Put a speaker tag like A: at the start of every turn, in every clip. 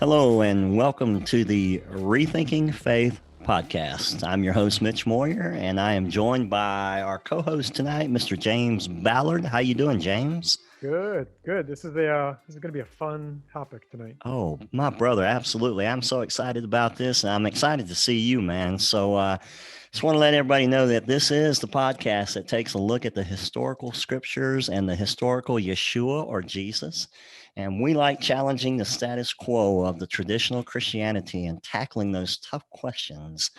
A: Hello, and welcome to the Rethinking Faith podcast. I'm your host, Mitch Moyer, and I am joined by our co-host tonight, Mr. James Ballard. How you doing, James?
B: Good, good. This is going to be a fun topic tonight.
A: Oh, my brother, absolutely. I'm so excited about this, and I'm excited to see you, man. Just want to let everybody know that this is the podcast that takes a look at the historical scriptures and the historical Yeshua or Jesus. And we like challenging the status quo of the traditional Christianity and tackling those tough questions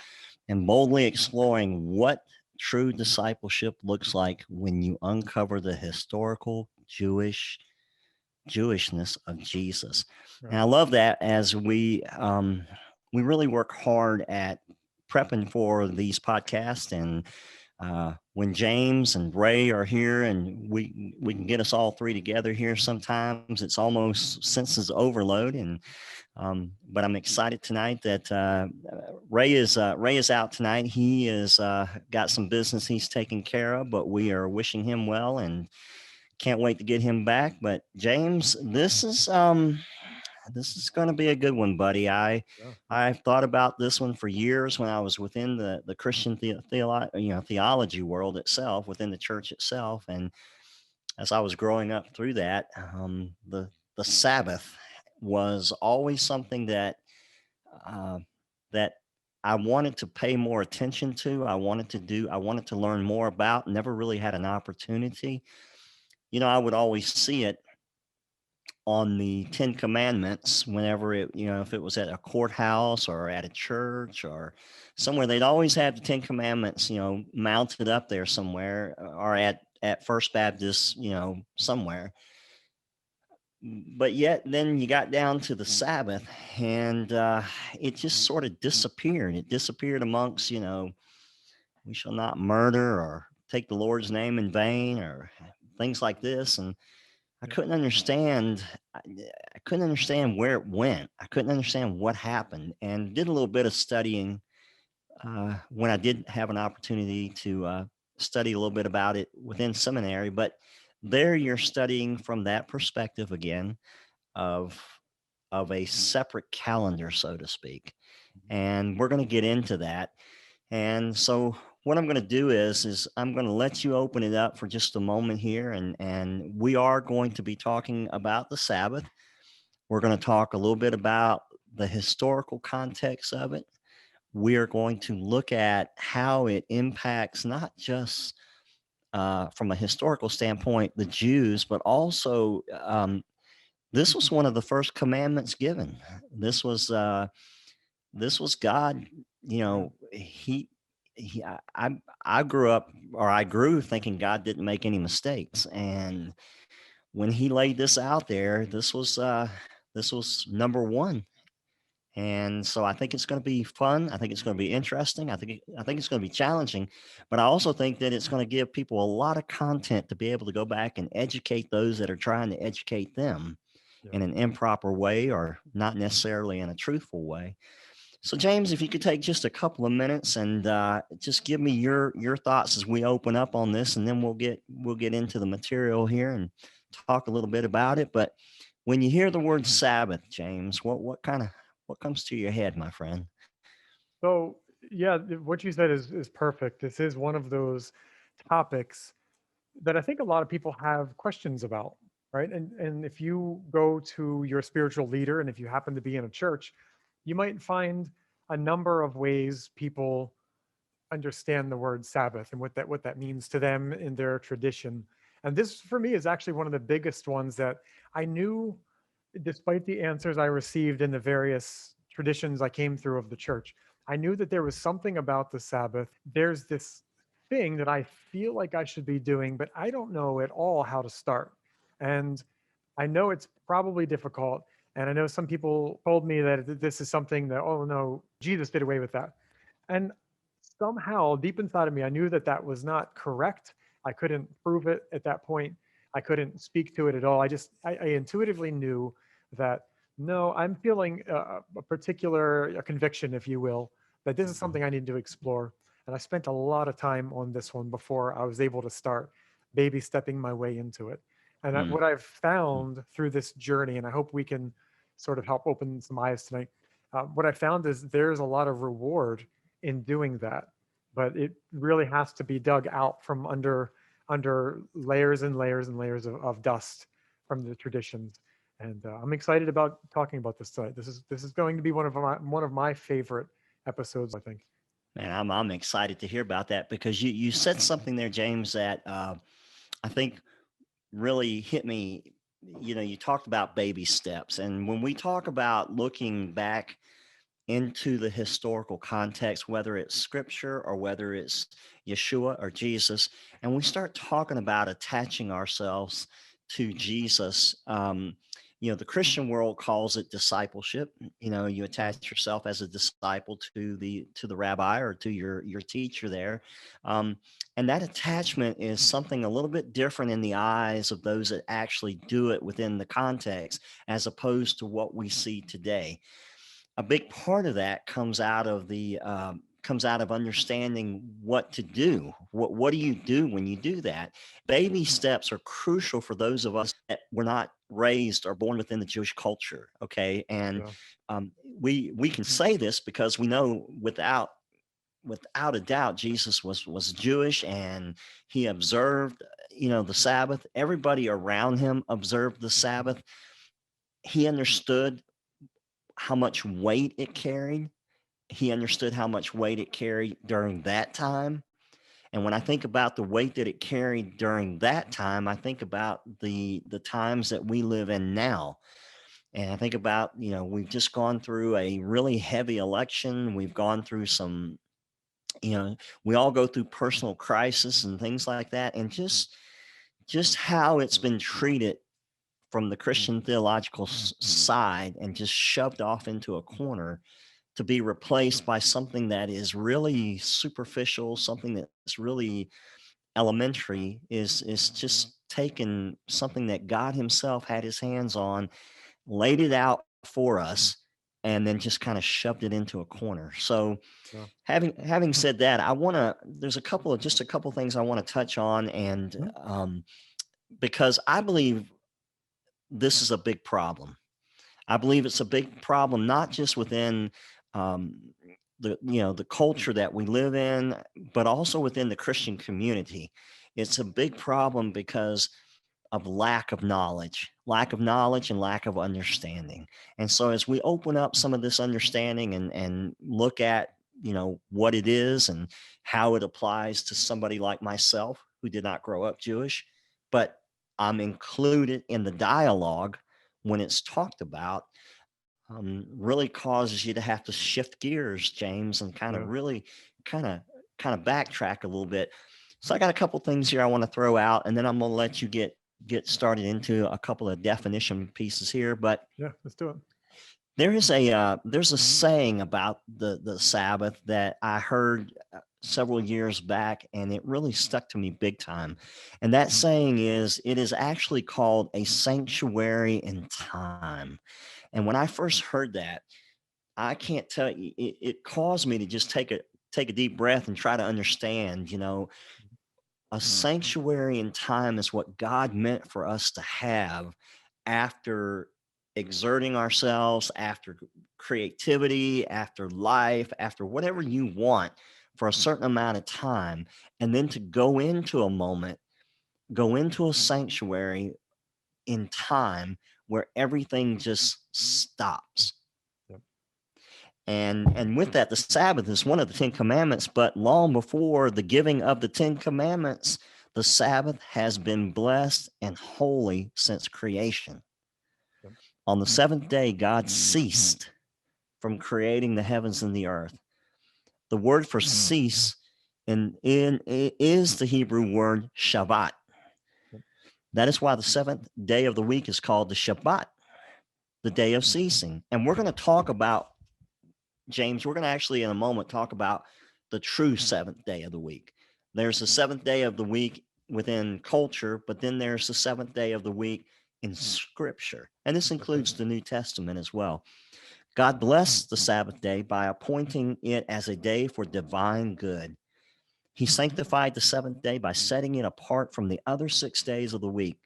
A: and boldly exploring what true discipleship looks like when you uncover the historical Jewishness of Jesus. And I
B: Right.
A: love that as we really work hard at prepping for these podcasts. And when James and Ray are here, and we can get us all three together here, sometimes it's almost senses overload. And but I'm excited tonight that Ray is out tonight. He is got some business he's taking care of, but we are wishing him well and can't wait to get him back. But James, this is going to be a good one, buddy.
B: Yeah.
A: I've thought about this one for years when I was within the Christian theology world itself, within the church itself, and as I was growing up through that, the Sabbath was always something uh, that I wanted to pay more attention to. I wanted to learn more about. Never really had an opportunity. I would always see it on the Ten Commandments whenever if it was at a courthouse or at a church or somewhere, they'd always have the Ten Commandments, mounted up there somewhere or at First Baptist, somewhere. But yet then you got down to the Sabbath and it just sort of disappeared. It disappeared amongst, we shall not murder or take the Lord's name in vain or things like this. And I
B: Yeah.
A: couldn't understand. I couldn't understand where it went. I couldn't understand what happened, and did a little bit of studying when I did have an opportunity to study a little bit about it within seminary. But there, you're studying from that perspective again of a separate calendar, so to speak. And we're going to get into that. And so what I'm going to do is I'm going to let you open it up for just a moment here, and we are going to be talking about the Sabbath. We're going to talk a little bit about the historical context of it. We are going to look at how it impacts not just from a historical standpoint the Jews, but also this was one of the first commandments given. This was God.
B: Yeah.
A: I grew up, or I grew thinking God didn't make any mistakes, and when He laid this out there, this was number one. And so I think it's going to be fun. I think it's going to be interesting. I think it's going to be challenging, but I also think that it's going to give people a lot of content to be able to go back and educate those that are trying to educate them
B: Yeah.
A: in an improper way or not necessarily in a truthful way. So, James, if you could take just a couple of minutes and just give me your thoughts as we open up on this, and then we'll get into the material here and talk a little bit about it. But when you hear the word Sabbath, James, what comes to your head, my friend?
B: So, yeah, what you said is perfect. This is one of those topics that I think a lot of people have questions about, right? And if you go to your spiritual leader, and if you happen to be in a church, you might find a number of ways people understand the word Sabbath and what that means to them in their tradition. And this, for me, is actually one of the biggest ones that I knew, despite the answers I received in the various traditions I came through of the church, I knew that there was something about the Sabbath. There's this thing that I feel like I should be doing, but I don't know at all how to start. And I know it's probably difficult. And I know some people told me that this is something that, oh no, Jesus did away with that. And somehow, deep inside of me, I knew that that was not correct. I couldn't prove it at that point. I couldn't speak to it at all. I intuitively knew that no, I'm feeling a particular a conviction, if you will, that this is something I need to explore. And I spent a lot of time on this one before I was able to start baby stepping my way into it. And
A: Mm,
B: what I've found through this journey, and I hope we can sort of help open some eyes tonight. What I found is there's a lot of reward in doing that, but it really has to be dug out from under layers and layers and layers of dust from the traditions. And I'm excited about talking about this tonight. This is going to be one of my favorite episodes, I think.
A: Man, I'm excited to hear about that because you said something there, James, that I think really hit me. You talked about baby steps, and when we talk about looking back into the historical context, whether it's scripture or whether it's Yeshua or Jesus, and we start talking about attaching ourselves to Jesus. The Christian world calls it discipleship. You
B: Yeah,
A: attach yourself as a disciple to the rabbi or to your teacher there, um, and that attachment is something a little bit different in the eyes of those that actually do it within the context, as opposed to what we see today. A big part of that comes out of understanding what to do. What do you do when you do that? Baby steps are crucial for those of us that were not raised or born within the Jewish culture. Okay, and
B: yeah,
A: we can say this because we know without a doubt Jesus was Jewish, and he observed the Sabbath. Everybody around him observed the Sabbath. He understood how much weight it carried. He understood how much weight it carried during that time. And when I think about the weight that it carried during that time, I think about the times that we live in now. And I think about, we've just gone through a really heavy election. We've gone through some, you know, we all go through personal crisis and things like that. And just how it's been treated from the Christian theological side and just shoved off into a corner to be replaced by something that is really superficial, something that's really elementary, is just taken something that God Himself had His hands on, laid it out for us, and then just kind of shoved it into a corner. So,
B: yeah.
A: having said that, I want to. There's a couple things I want to touch on, and
B: Mhm.
A: because I believe this is a big problem. I believe it's a big problem, not just within um, the culture that we live in, but also within the Christian community. It's a big problem because of lack of knowledge and lack of understanding. And so, as we open up some of this understanding and look at what it is and how it applies to somebody like myself who did not grow up Jewish, but I'm included in the dialogue when it's talked about, really causes you to have to shift gears, James, and kind of
B: Yeah,
A: really kind of kind of backtrack a little bit. So I got a couple things here I want to throw out, and then I'm going to let you get started into a couple of definition pieces here. But
B: yeah. Let's do it.
A: there's a saying about the Sabbath that I heard several years back, and it really stuck to me big time. And that saying is, it is actually called a sanctuary in time. And when I first heard that, I can't tell you, it caused me to just take a deep breath and try to understand. A sanctuary in time is what God meant for us to have after exerting ourselves, after creativity, after life, after whatever you want for a certain amount of time, and then to go into a moment, go into a sanctuary in time where everything just stops.
B: Yep.
A: And with that, the Sabbath is one of the Ten Commandments, but long before the giving of the Ten Commandments, the Sabbath has been blessed and holy since creation.
B: Yep.
A: On the seventh day, God ceased from creating the heavens and the earth. The word for cease in is the Hebrew word Shabbat.
B: Yep.
A: That is why the seventh day of the week is called the Shabbat, the day of ceasing. And we're going to talk about, James, we're going to actually in a moment talk about the true seventh day of the week. There's the seventh day of the week within culture, but then there's the seventh day of the week in scripture. And this
B: That's right.
A: includes the New Testament as well. God blessed the Sabbath day by appointing it as a day for divine good. He sanctified the seventh day by setting it apart from the other 6 days of the week.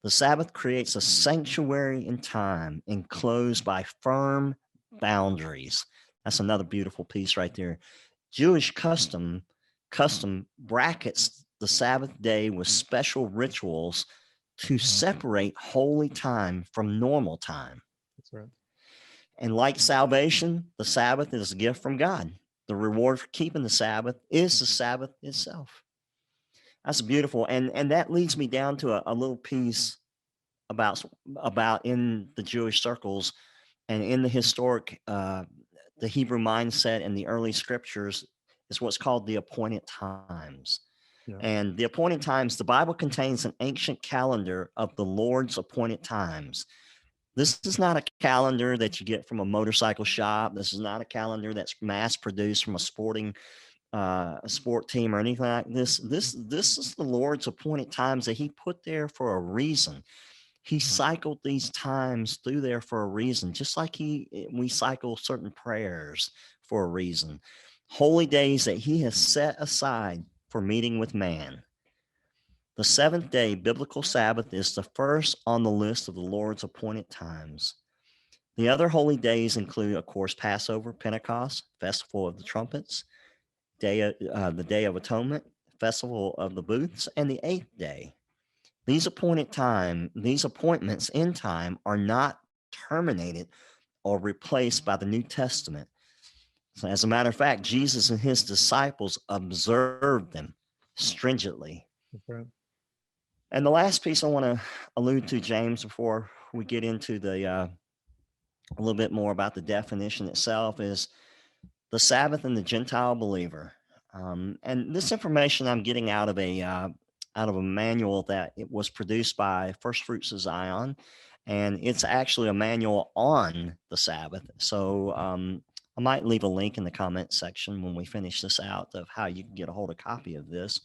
A: The Sabbath creates a sanctuary in time enclosed by firm boundaries. That's another beautiful piece right there. Jewish custom brackets the Sabbath day with special rituals to separate holy time from normal time.
B: That's right.
A: And like salvation, the Sabbath is a gift from God. The reward for keeping the Sabbath is the Sabbath itself. That's beautiful, and that leads me down to a little piece about about in the Jewish circles and in the historic, the Hebrew mindset and the early scriptures is what's called the appointed times.
B: Yeah.
A: And the appointed times, the Bible contains an ancient calendar of the Lord's appointed times. This is not a calendar that you get from a motorcycle shop. This is not a calendar that's mass produced from a sport team or anything like this. This is the Lord's appointed times that He put there for a reason. He cycled these times through there for a reason, just like we cycle certain prayers for a reason. Holy days that He has set aside for meeting with man. The seventh day biblical Sabbath is the first on the list of the Lord's appointed times. The other holy days include, of course, Passover, Pentecost, Festival of the Trumpets, the Day of Atonement, Festival of the Booths, and the eighth day. These appointments in time are not terminated or replaced by the New Testament. So as a matter of fact, Jesus and his disciples observed them stringently.
B: That's right.
A: And the last piece I want to allude to, James, before we get into a little bit more about the definition itself, is the Sabbath and the Gentile believer. And this information I'm getting out of a manual that it was produced by First Fruits of Zion, and it's actually a manual on the Sabbath. So I might leave a link in the comment section when we finish this out of how you can get a hold of a copy of this.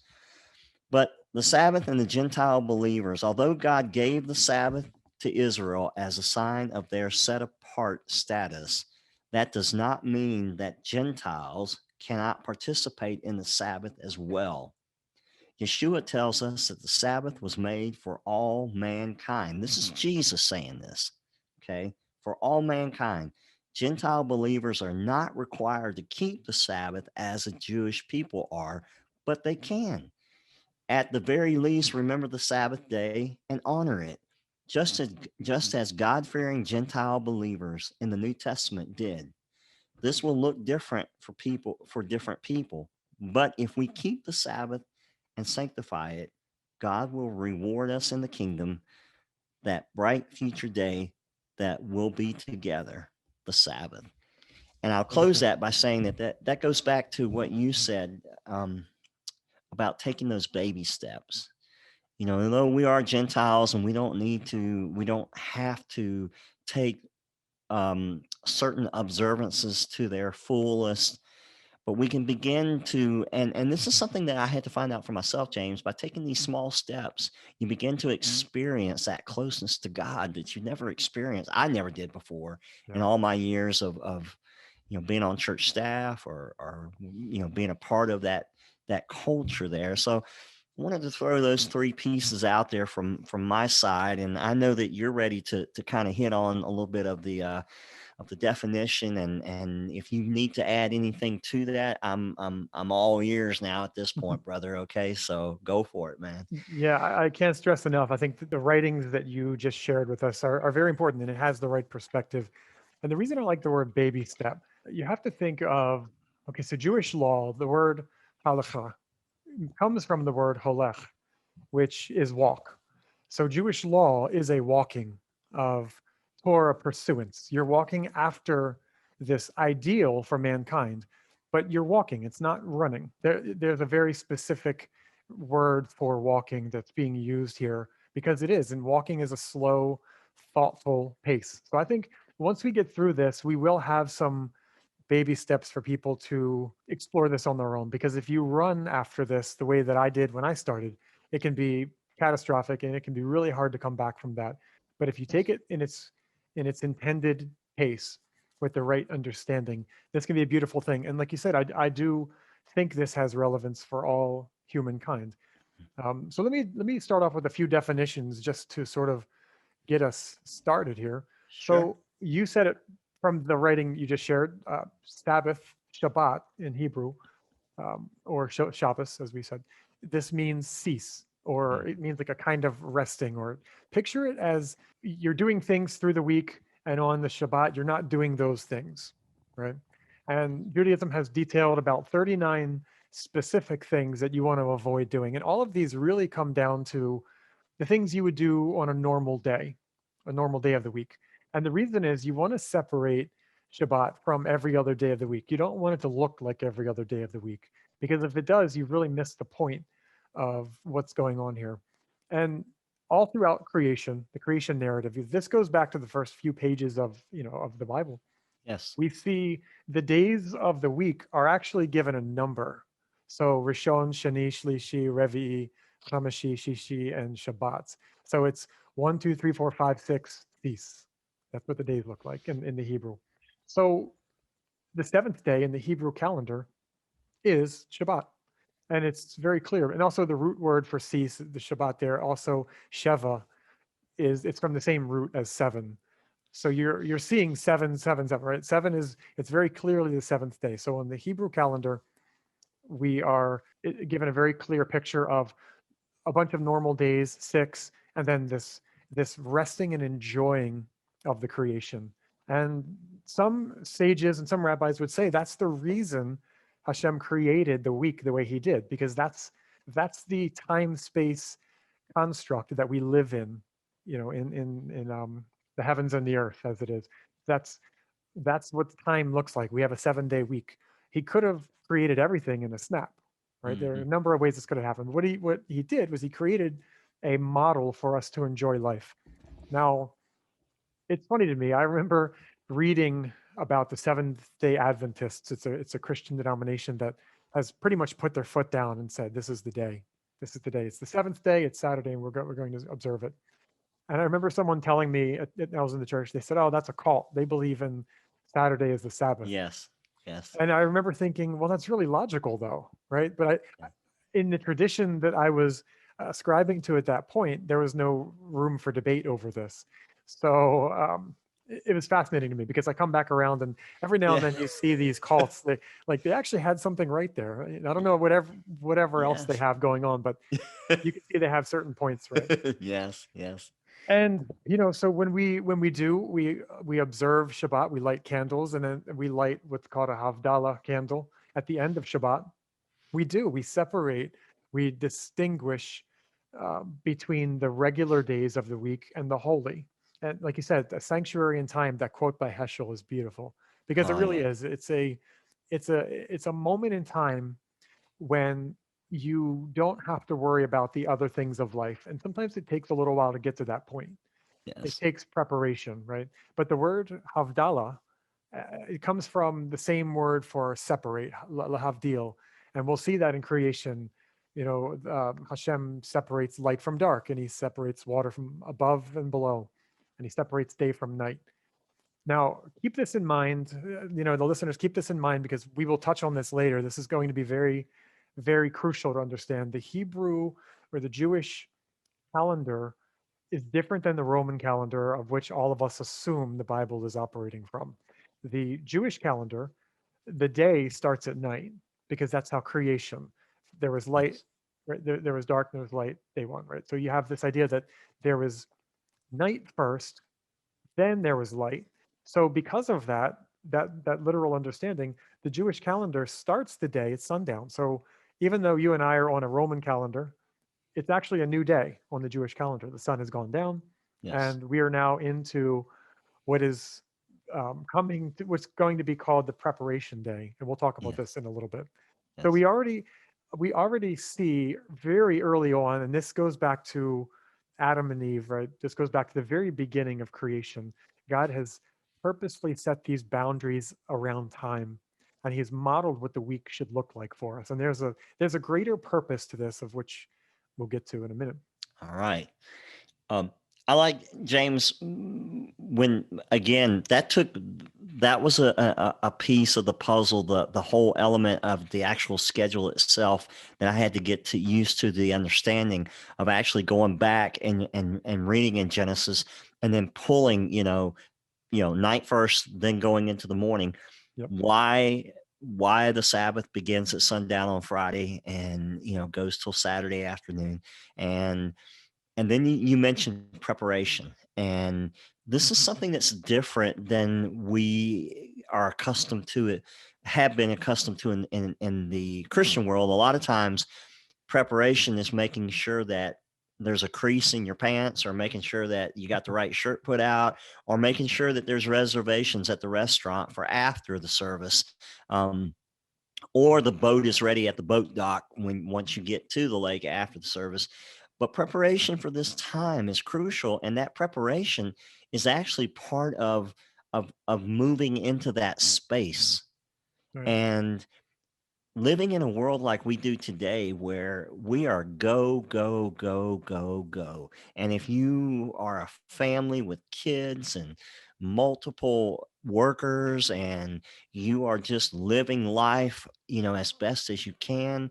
A: But the Sabbath and the Gentile believers, although God gave the Sabbath to Israel as a sign of their set apart status, that does not mean that Gentiles cannot participate in the Sabbath as well. Yeshua tells us that the Sabbath was made for all mankind. This is Jesus saying this, okay? For all mankind. Gentile believers are not required to keep the Sabbath as the Jewish people are, but they can. At the very least, remember the Sabbath day and honor it, just as God-fearing Gentile believers in the New Testament did. This will look different for different people, but if we keep the Sabbath and sanctify it, God will reward us in the kingdom, that bright future day that we'll be together, the Sabbath. And I'll close
B: Beautiful.
A: that by saying that goes back to what you said, about taking those baby steps. You know, although we are Gentiles and we don't have to take certain observances to their fullest, but we can begin to, and this is something that I had to find out for myself, James. By taking these small steps, you begin to experience that closeness to God that you never experienced. I never did before in
B: Yeah.
A: all my years of being on church staff, or being a part of that culture there. So I wanted to throw those three pieces out there from my side, and I know that you're ready to kind of hit on a little bit of the definition, and if you need to add anything to that, I'm all ears now at this point, brother. Okay, so go for it, man.
B: Yeah, I can't stress enough. I think that the writings that you just shared with us are very important, and it has the right perspective. And the reason I like the word baby step, you have to think of, okay, so Jewish law, the word halacha comes from the word holech, which is walk. So Jewish law is a walking of Torah pursuance. You're walking after this ideal for mankind, but you're walking, it's not running. There's a very specific word for walking that's being used here because it is, and walking is a slow, thoughtful pace. So I think once we get through this, we will have some baby steps for people to explore this on their own. Because if you run after this the way that I did when I started, it can be catastrophic and it can be really hard to come back from that. But if you take it in its intended pace with the right understanding, this can be a beautiful thing. And like you said, I do think this has relevance for all humankind. So let me start off with a few definitions just to sort of get us started here.
A: Sure.
B: So you said it from the writing you just shared, Sabbath, Shabbat in Hebrew, or Shabbos, as we said. This means cease, or
A: Mm,
B: it means like a kind of resting, or picture it as you're doing things through the week, and on the Shabbat, you're not doing those things, right? And Judaism has detailed about 39 specific things that you want to avoid doing. And all of these really come down to the things you would do on a normal day of the week. And the reason is you want to separate Shabbat from every other day of the week. You don't want it to look like every other day of the week, because if it does, you really miss the point of what's going on here. And all throughout creation, the creation narrative, this goes back to the first few pages of, of the Bible.
A: yes.
B: We see the days of the week are actually given a number. So Rishon, Shani, Shlishi, Revi'i, Chamashi, Shishi, and Shabbats. So it's 1, 2, 3, 4, 5, 6 feasts. That's what the days look like in the Hebrew. So the seventh day in the Hebrew calendar is Shabbat. And it's very clear. And also the root word for cease, the Shabbat there, also Sheva, it's from the same root as seven. So you're seeing 7, 7, 7, right? Seven is it's very clearly the seventh day. So on the Hebrew calendar, we are given a very clear picture of a bunch of normal days, six, and then this resting and enjoying of the creation. And some sages and some rabbis would say that's the reason Hashem created the week the way he did, because that's the time space construct that we live in, in the heavens and the earth as it is. That's that's what time looks like. We have a 7 day week. He could have created everything in a snap, right? There are
A: Hmm.
B: a number of ways this could have happened. What he did was he created a model for us to enjoy life. Now, it's funny to me. I remember reading about the Seventh Day Adventists. It's a Christian denomination that has pretty much put their foot down and said, "This is the day. This is the day. It's the seventh day. It's Saturday, and we're going to observe it." And I remember someone telling me, I was in the church. They said, "Oh, that's a cult. They believe in Saturday as the Sabbath."
A: Yes. Yes.
B: And I remember thinking, "Well, that's really logical, though, right?" But
A: Yeah.
B: in the tradition that I was ascribing to at that point, there was no room for debate over this. So it was fascinating to me, because I come back around, and every now and
A: Yeah.
B: then you see these cults. They actually had something right there. I don't know whatever else they
A: Yes.
B: have going on, but you can see they have certain points, right?
A: Yes. Yes.
B: And so when we observe Shabbat, we light candles, and then we light what's called a Havdalah candle at the end of Shabbat. We separate, we distinguish between the regular days of the week and the holy. And like you said, the sanctuary and time, that quote by Heschel is beautiful, because it
A: Oh
B: really
A: yeah.
B: is. It's a moment in time when you don't have to worry about the other things of life. And sometimes it takes a little while to get to that point. It
A: Yes.
B: takes preparation, right? But the word Havdalah, it comes from the same word for separate, lahavdil, and we'll see that in creation. Hashem separates light from dark, and he separates water from above and below, and he separates day from night. Now, keep this in mind. The listeners, keep this in mind, because we will touch on this later. This is going to be very, very crucial to understand. The Hebrew, or the Jewish calendar, is different than the Roman calendar, of which all of us assume the Bible is operating from. The Jewish calendar, the day starts at night, because that's how creation. There was light,
A: Yes.
B: right? There was dark, there was light, day one, right? So you have this idea that there was night first, then there was light. So because of that literal understanding, the Jewish calendar starts the day at sundown. So even though you and I are on a Roman calendar, it's actually a new day on the Jewish calendar. The sun has gone down,
A: Yes.
B: and we are now into what is what's going to be called the preparation day, and we'll talk about
A: Yes.
B: this in a little bit. So
A: Yes.
B: we already see very early on, and this goes back to Adam and Eve, right? This goes back to the very beginning of creation. God has purposely set these boundaries around time, and He has modeled what the week should look like for us. And there's a greater purpose to this, of which we'll get to in a minute.
A: All right. Um, I like James when again that was a piece of the puzzle, the whole element of the actual schedule itself that I had to get to used to the understanding of actually going back and reading in Genesis and then pulling, night first, then going into the morning.
B: Yep.
A: Why the Sabbath begins at sundown on Friday and goes till Saturday afternoon. And then you mentioned preparation, and this is something that's different than we are accustomed to it, have been accustomed to in the Christian world. A lot of times, preparation is making sure that there's a crease in your pants, or making sure that you got the right shirt put out, or making sure that there's reservations at the restaurant for after the service. Um, or the boat is ready at the boat dock when once you get to the lake after the service. But preparation for this time is crucial, and that preparation is actually part of moving into that space.
B: Right.
A: And living in a world like we do today, where we are go go go go go, and if you are a family with kids and multiple workers, and you are just living life as best as you can,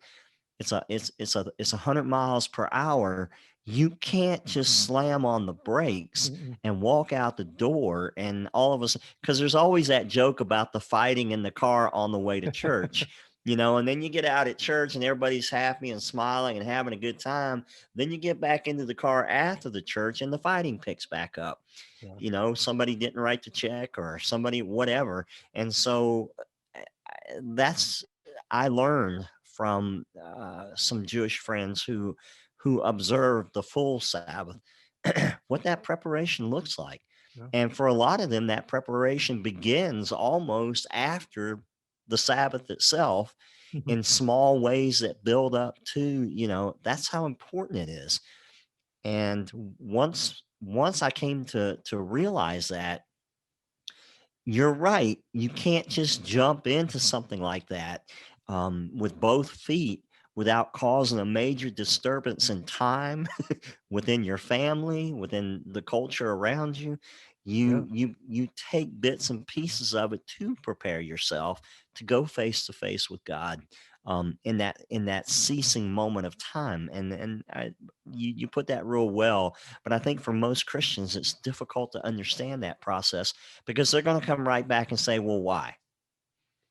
A: it's 100 miles per hour. You can't just slam on the brakes
B: Mm-mm.
A: and walk out the door, and all of us, because there's always that joke about the fighting in the car on the way to church. And then you get out at church and everybody's happy and smiling and having a good time. Then you get back into the car after the church and the fighting picks back up.
B: Yeah.
A: Somebody didn't write the check, or somebody whatever. And so that's I learned from some Jewish friends who observe the full Sabbath, what that preparation looks like.
B: Yeah.
A: And for a lot of them, that preparation begins almost after the Sabbath itself,
B: Mhm.
A: in small ways that build up to, that's how important it is. And once I came to realize that, you're right. You can't just jump into something like that, with both feet, without causing a major disturbance in time within your family, within the culture around you.
B: Yeah.
A: You take bits and pieces of it to prepare yourself to go face to face with God, in that ceasing moment of time. You put that real well. But I think for most Christians, it's difficult to understand that process, because they're going to come right back and say, "Well, why?"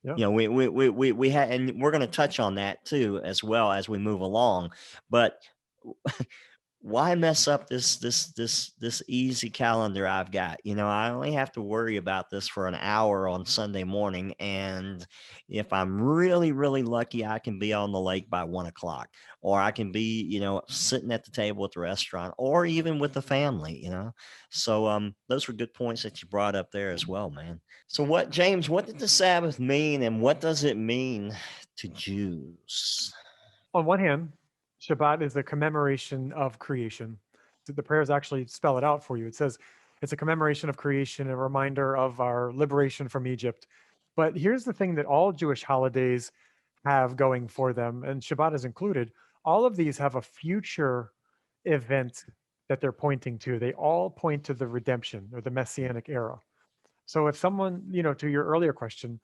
B: Yeah.
A: We had, and we're going to touch on that too as well as we move along. But why mess up this easy calendar I've got? I only have to worry about this for an hour on Sunday morning, and if I'm really really lucky, I can be on the lake by 1 o'clock, or I can be sitting at the table at the restaurant, or even with the family. So those were good points that you brought up there as well, man. So what, James? What did the Sabbath mean, and what does it mean to Jews?
B: On one hand, Shabbat is a commemoration of creation. The prayers actually spell it out for you. It says it's a commemoration of creation, a reminder of our liberation from Egypt. But here's the thing that all Jewish holidays have going for them, and Shabbat is included. All of these have a future event that they're pointing to. They all point to the redemption or the messianic era. So if someone, to your earlier question,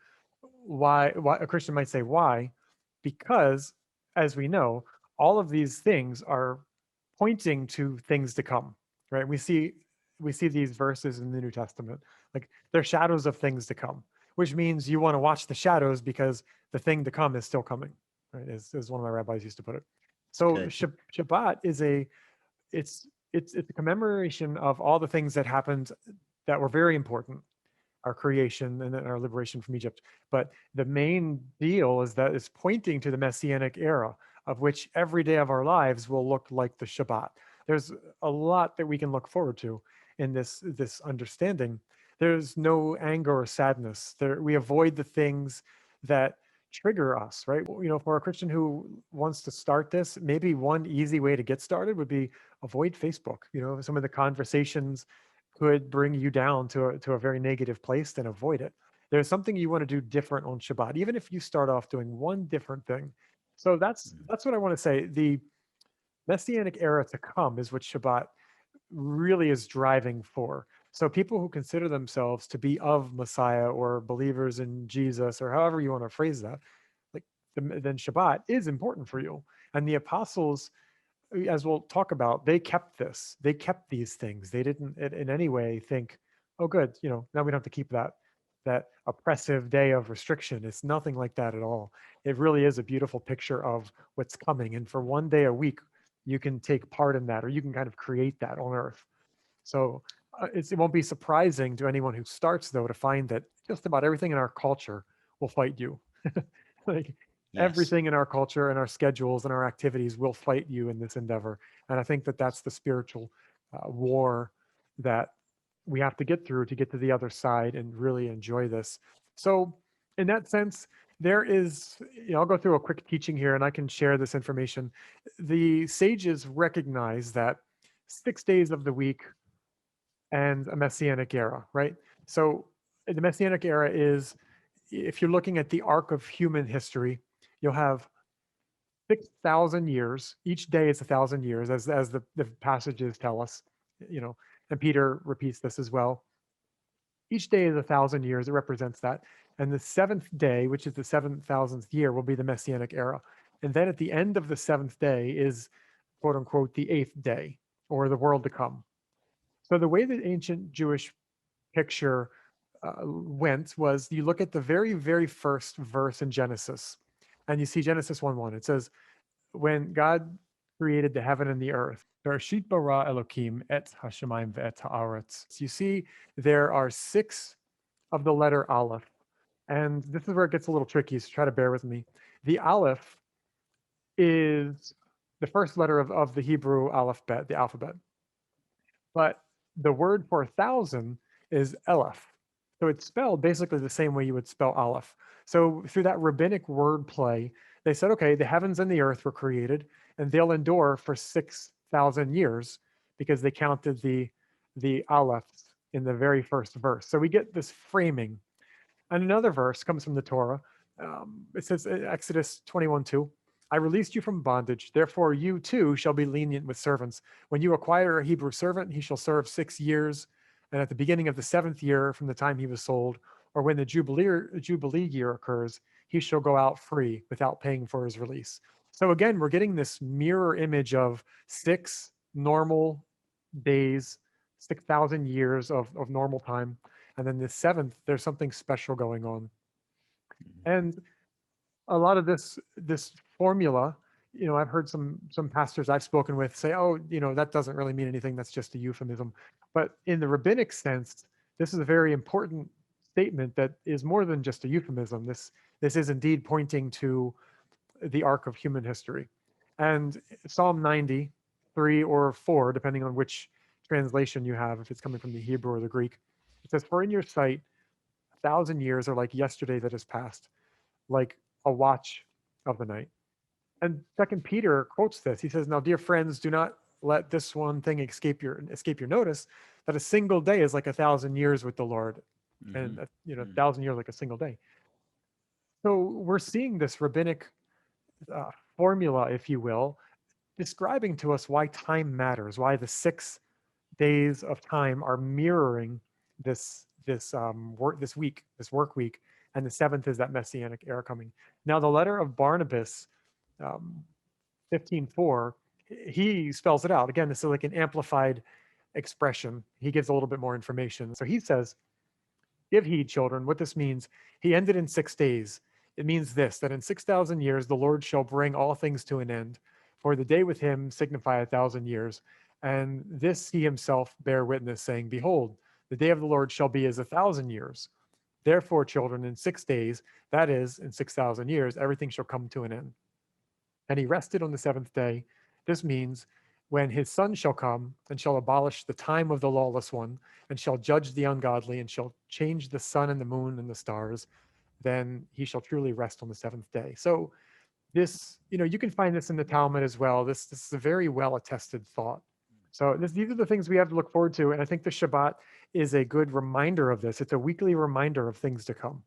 B: why a Christian might say why? Because as we know, all of these things are pointing to things to come, right? We see these verses in the New Testament. Like they're shadows of things to come, which means you want to watch the shadows because the thing to come is still coming, right? As one of my rabbis used to put it. So
A: Good.
B: Shabbat is it's a commemoration of all the things that happened that were very important, our creation and then our liberation from Egypt. But the main deal is that it's pointing to the messianic era, of which every day of our lives will look like the Shabbat. There's a lot that we can look forward to in this understanding. There's no anger or sadness. We avoid the things that trigger us, right? For a Christian who wants to start this, maybe one easy way to get started would be avoid Facebook. Some of the conversations could bring you down to a very negative place, then avoid it. There's something you want to do different on Shabbat, even if you start off doing one different thing. So that's what I want to say. The messianic era to come is what Shabbat really is driving for. So people who consider themselves to be of Messiah or believers in Jesus or however you want to phrase that, like then Shabbat is important for you. And the apostles, as we'll talk about, they kept this. They kept these things. They didn't in any way think, oh, good, now we don't have to keep that oppressive day of restriction. It's nothing like that at all. It really is a beautiful picture of what's coming. And for one day a week, you can take part in that, or you can kind of create that on earth. So it won't be surprising to anyone who starts, though, to find that just about everything in our culture will fight you. Like
A: Yes.
B: everything in our culture and our schedules and our activities will fight you in this endeavor. And I think that that's the spiritual war that we have to get through to get to the other side and really enjoy this. So, in that sense, there is, I'll go through a quick teaching here and I can share this information. The sages recognize that 6 days of the week and a messianic era, right? So the messianic era is, if you're looking at the arc of human history, you'll have 6,000 years. Each day is 1,000 years, as the passages tell us, you know, and Peter repeats this as well. Each day is 1,000 years. It represents that. And the seventh day, which is the 7,000th year, will be the messianic era. And then at the end of the seventh day is, quote unquote, the eighth day, or the world to come. So the way that ancient Jewish picture went was, you look at the very, very first verse in Genesis, and you see Genesis 1:1. It says, when God created the heaven and the earth, Bereshit bara Elohim et hashemayim ve'et haaretz. You see, there are six of the letter Aleph, and this is where it gets a little tricky, so try to bear with me. The Aleph is the first letter of the Hebrew alphabet, the alphabet. But the word for 1,000 is Eleph. So it's spelled basically the same way you would spell Aleph. So through that rabbinic wordplay, they said, okay, the heavens and the earth were created, and they'll endure for 6,000 years because they counted the Alephs in the very first verse. So we get this framing. And another verse comes from the Torah. It says, Exodus 21:2, I released you from bondage. Therefore, you too shall be lenient with servants. When you acquire a Hebrew servant, he shall serve 6 years. And at the beginning of the seventh year from the time he was sold, or when the Jubilee year occurs, he shall go out free without paying for his release. So again, we're getting this mirror image of 6 normal days, 6,000 years of normal time. And then the seventh, there's something special going on. And a lot of this formula, I've heard some pastors I've spoken with say, oh, that doesn't really mean anything, that's just a euphemism. But in the rabbinic sense, this is a very important statement that is more than just a euphemism. This is indeed pointing to the arc of human history. And Psalm 93 or 4, depending on which translation you have, if it's coming from the Hebrew or the Greek, it says, for in your sight 1,000 years are like yesterday that has passed, like a watch of the night. And Second Peter quotes this. He says, now, dear friends, do not let this one thing escape your notice, that a single day is like 1,000 years with the Lord,
A: Mm-hmm.
B: and 1,000 years like a single day. So we're seeing this rabbinic formula, if you will, describing to us why time matters, why the 6 days of time are mirroring this work week, and the seventh is that messianic era coming. Now, the letter of Barnabas, 15:4, he spells it out. Again, this is like an amplified expression. He gives a little bit more information. So he says, give heed, children. What this means, he ended in 6 days. It means this, that in 6,000 years, the Lord shall bring all things to an end. For the day with him signify 1,000 years. And this he himself bear witness, saying, behold, the day of the Lord shall be as 1,000 years. Therefore, children, in 6 days, that is, in 6,000 years, everything shall come to an end. And he rested on the seventh day. This means when his son shall come and shall abolish the time of the lawless one, and shall judge the ungodly, and shall change the sun and the moon and the stars, then he shall truly rest on the seventh day. So this, you can find this in the Talmud as well. This is a very well attested thought. So these are the things we have to look forward to. And I think the Shabbat is a good reminder of this. It's a weekly reminder of things to come.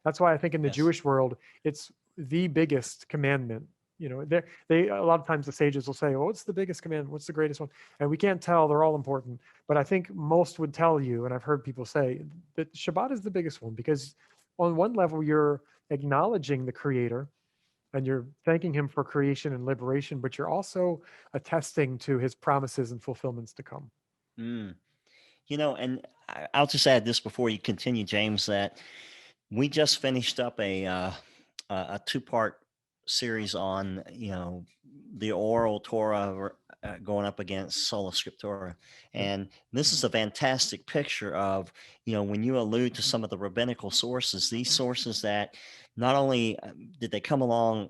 B: That's why I think in the
A: Yes.
B: Jewish world, it's the biggest commandment They a lot of times the sages will say, "Oh, what's the biggest command? What's the greatest one?" And we can't tell. They're all important, but I think most would tell you, and I've heard people say that Shabbat is the biggest one because, on one level, you're acknowledging the Creator and you're thanking Him for creation and liberation, but you're also attesting to His promises and fulfillments to come.
A: Mm. And I'll just add this before you continue, James, that we just finished up a two-part series on the oral Torah going up against sola scriptura,
B: Yep.
A: and this is a fantastic picture of when you allude to some of the rabbinical sources, these sources that not only did they come along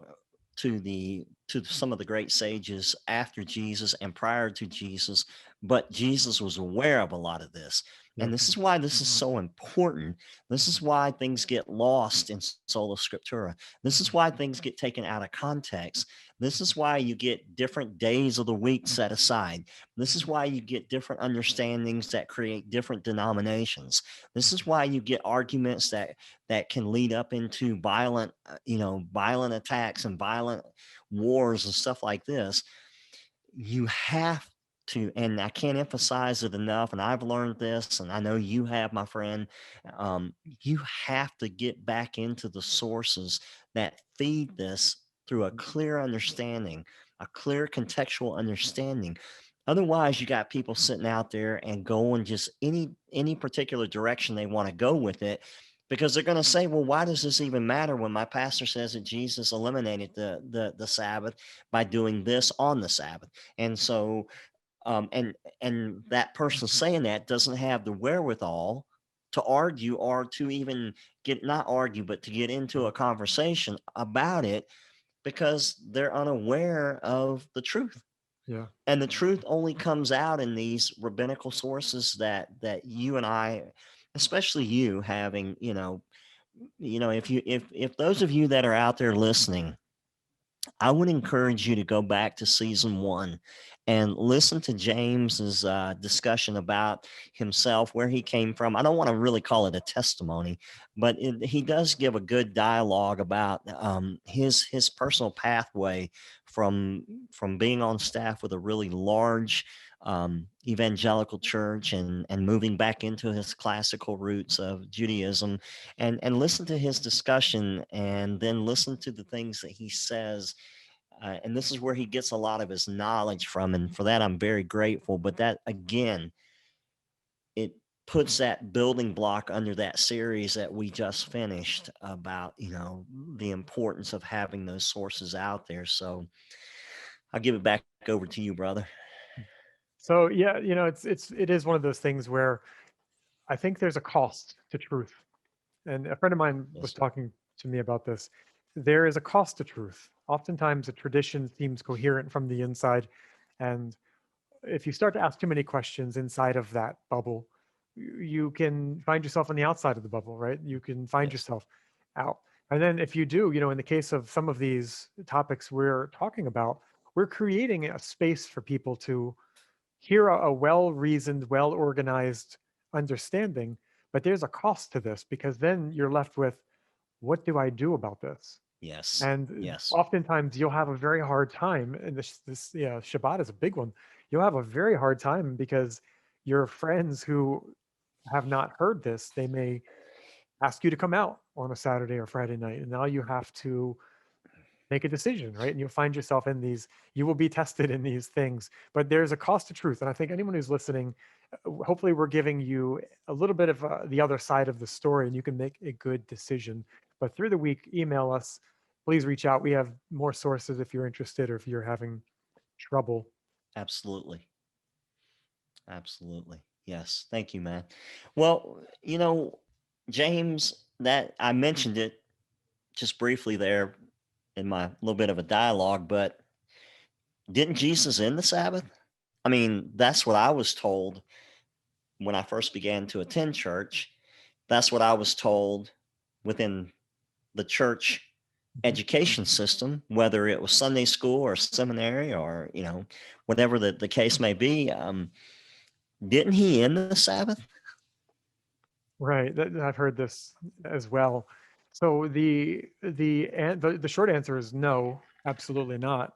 A: to some of the great sages after Jesus and prior to Jesus, but Jesus was aware of a lot of this. And
B: Yep.
A: this is why this is so important. This is why things get lost in sola scriptura. This is why things get taken out of context. This is why you get different days of the week set aside. This is why you get different understandings that create different denominations. This is why you get arguments that can lead up into violent attacks and violent wars and stuff like this. You have to, and I can't emphasize it enough, and I've learned this, and I know you have, my friend. You have to get back into the sources that feed this through a clear understanding, a clear contextual understanding. Otherwise, you got people sitting out there and going just any particular direction they want to go with it, because they're going to say, well, why does this even matter when my pastor says that Jesus eliminated the Sabbath by doing this on the Sabbath? And so, and that person saying that doesn't have the wherewithal to argue, or to even get, not argue, but to get into a conversation about it, because they're unaware of the truth.
B: Yeah.
A: And the truth only comes out in these rabbinical sources that you and I, especially you, having if those of you that are out there listening, I would encourage you to go back to season one and listen to James's discussion about himself, where he came from. I don't want to really call it a testimony, but he does give a good dialogue about his personal pathway from being on staff with a really large evangelical church, and moving back into his classical roots of Judaism, and listen to his discussion, and then listen to the things that he says. And this is where he gets a lot of his knowledge from. And for that, I'm very grateful. But that, again, it puts that building block under that series that we just finished about, the importance of having those sources out there. So I'll give it back over to you, brother.
B: So yeah, it is one of those things where I think there's a cost to truth. And a friend of mine
A: Yes,
B: was
A: sir.
B: talking to me about this. There is a cost to truth. Oftentimes, a tradition seems coherent from the inside. And if you start to ask too many questions inside of that bubble, you can find yourself on the outside of the bubble, right? You can find
A: Yes.
B: yourself out. And then if you do, in the case of some of these topics we're talking about, we're creating a space for people to hear a well-reasoned, well-organized understanding, but there's a cost to this because then you're left with, what do I do about this?
A: Yes.
B: And
A: Yes.
B: oftentimes you'll have a very hard time, and this Shabbat is a big one. You'll have a very hard time because your friends who have not heard this, they may ask you to come out on a Saturday or Friday night, and now you have to make a decision, right? And you'll find yourself in these, you will be tested in these things, but there's a cost to truth. And I think anyone who's listening, hopefully we're giving you a little bit of the other side of the story and you can make a good decision. But through the week, email us, please reach out. We have more sources if you're interested or if you're having trouble.
A: Absolutely. Absolutely. Yes. Thank you, man. Well, James, that I mentioned it just briefly there in my little bit of a dialogue, but didn't Jesus end the Sabbath? I mean, that's what I was told when I first began to attend church. That's what I was told within the church
B: Mhm.
A: education system, whether it was Sunday school or seminary, or, whatever the case may be. Didn't he end the Sabbath?
B: Right. I've heard this as well. So the short answer is no. Absolutely not.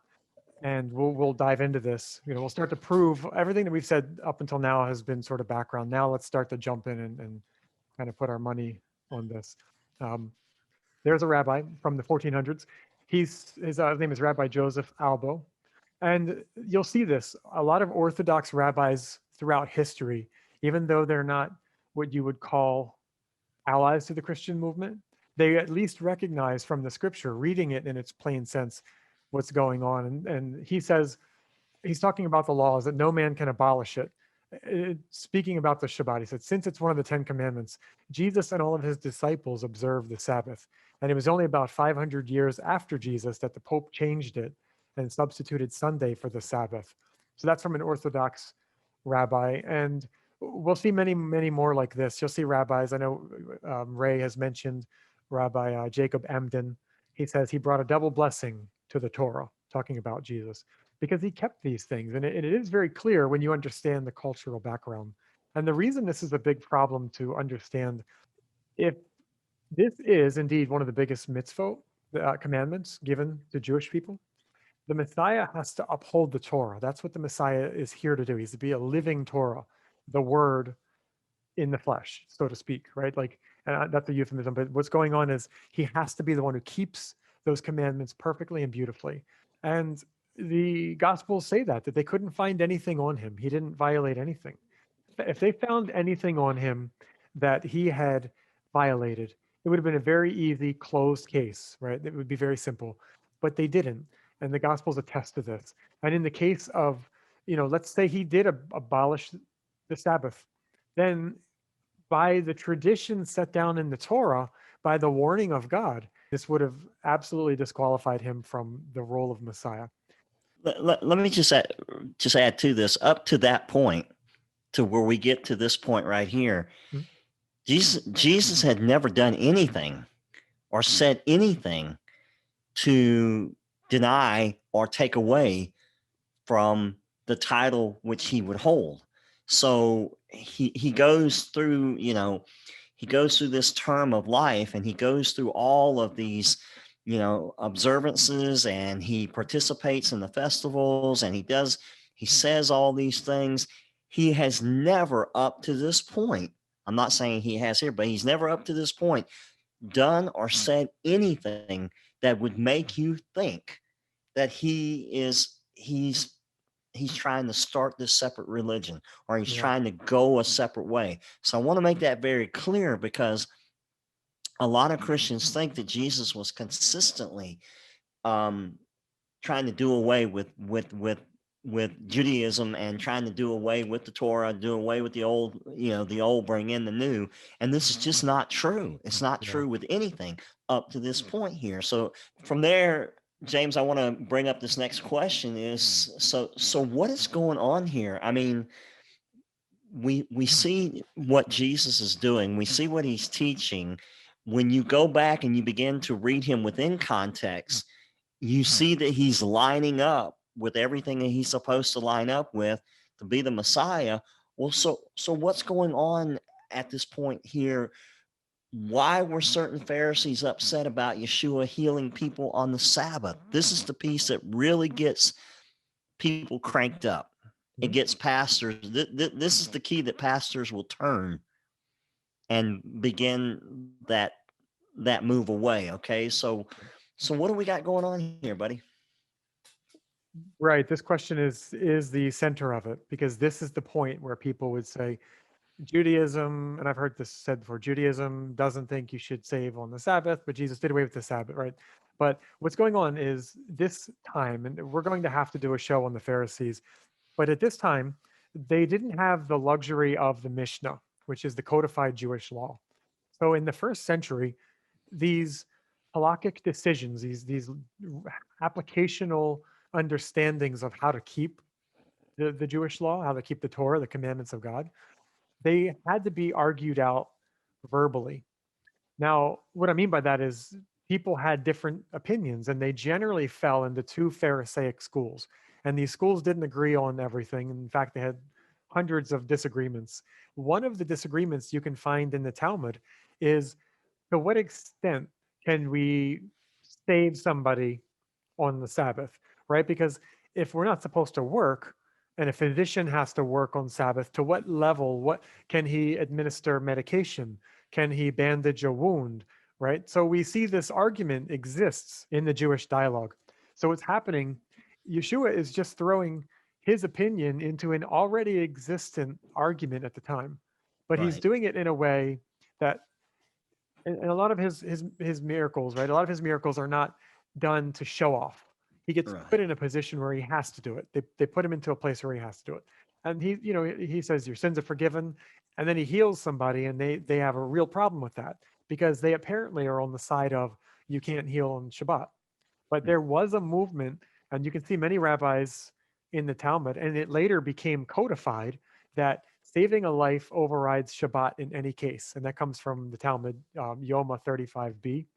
B: And we'll dive into this. We'll start to prove everything that we've said up until now has been sort of background. Now let's start to jump in and kind of put our money on this. Um, there's a rabbi from the 1400s. His name is Rabbi Joseph Albo, and you'll see this. A lot of Orthodox rabbis throughout history, even though they're not what you would call allies to the Christian movement, they at least recognize from the scripture, reading it in its plain sense, what's going on. And he says, he's talking about the laws that no man can abolish it. Speaking about the Shabbat, he said, since it's one of the 10 commandments, Jesus and all of his disciples observed the Sabbath. And it was only about 500 years after Jesus that the Pope changed it and substituted Sunday for the Sabbath. So that's from an Orthodox rabbi. And we'll see many, many more like this. You'll see rabbis. I know Ray has mentioned Rabbi Jacob Emden. He says he brought a double blessing to the Torah, talking about Jesus, because he kept these things. And it is very clear when you understand the cultural background. And the reason this is a big problem to understand, if this is indeed one of the biggest mitzvot, commandments given to Jewish people, the Messiah has to uphold the Torah. That's what the Messiah is here to do. He's to be a living Torah, the word in the flesh, so to speak, right? Like, and that's a euphemism, but what's going on is he has to be the one who keeps those commandments perfectly and beautifully. And the Gospels say that they couldn't find anything on him. He didn't violate anything. If they found anything on him that he had violated, it would have been a very easy closed case, right? It would be very simple, but they didn't. And the Gospels attest to this. And in the case of, let's say he did abolish the Sabbath, then by the tradition set down in the Torah, by the warning of God, this would have absolutely disqualified him from the role of Messiah.
A: Let me just add to this. Up to that point, to where we get to this point right here,
B: Mhm.
A: Jesus had never done anything or said anything to deny or take away from the title which he would hold. So he goes through, he goes through this term of life, and he goes through all of these, observances, and he participates in the festivals, and he says all these things. He has never up to this point, I'm not saying he has here, but he's never up to this point done or said anything that would make you think that he's trying to start this separate religion, or he's
B: Yeah.
A: trying to go a separate way. So I want to make that very clear, because a lot of Christians think that Jesus was consistently um, trying to do away with Judaism, and trying to do away with the Torah, do away with the old, the old, bring in the new. And this is just not true. It's not
B: Yeah.
A: true with anything up to this point here. So from there, James, I want to bring up this next question is, so what is going on here? I mean, we see what Jesus is doing. We see what he's teaching. When you go back and you begin to read him within context, you see that he's lining up with everything that he's supposed to line up with to be the Messiah. Well, so what's going on at this point here? Why were certain Pharisees upset about Yeshua healing people on the Sabbath? This is the piece that really gets people cranked up. It
B: Mhm.
A: gets pastors. This is the key that pastors will turn and begin that move away. Okay, so what do we got going on here, buddy?
B: Right. This question is the center of it, because this is the point where people would say Judaism, and I've heard this said before, Judaism doesn't think you should save on the Sabbath, but Jesus did away with the Sabbath, right? But what's going on is this time, and we're going to have to do a show on the Pharisees, but at this time, they didn't have the luxury of the Mishnah, which is the codified Jewish law. So in the first century, these halakhic decisions, these applicational understandings of how to keep the Jewish law, how to keep the Torah, the commandments of God, they had to be argued out verbally. Now, what I mean by that is people had different opinions, and they generally fell into two Pharisaic schools. And these schools didn't agree on everything. In fact, they had hundreds of disagreements. One of the disagreements you can find in the Talmud is, to what extent can we save somebody on the Sabbath, right? Because if we're not supposed to work and a physician has to work on Sabbath, to what level? What can he administer medication? Can he bandage a wound? Right? So we see this argument exists in the Jewish dialogue. So what's happening, Yeshua is just throwing his opinion into an already existent argument at the time, but he's
A: Right.
B: doing it in a way that, and a lot of his miracles, right? A lot of his miracles are not done to show off. He gets put
A: Right.
B: in a position where he has to do it. They put him into a place where he has to do it, and he says your sins are forgiven, and then he heals somebody, and they have a real problem with that because they apparently are on the side of you can't heal on Shabbat. But
A: Mm.
B: there was a movement, and you can see many rabbis in the Talmud, and it later became codified that saving a life overrides Shabbat in any case. And that comes from the Talmud, Yoma 35b.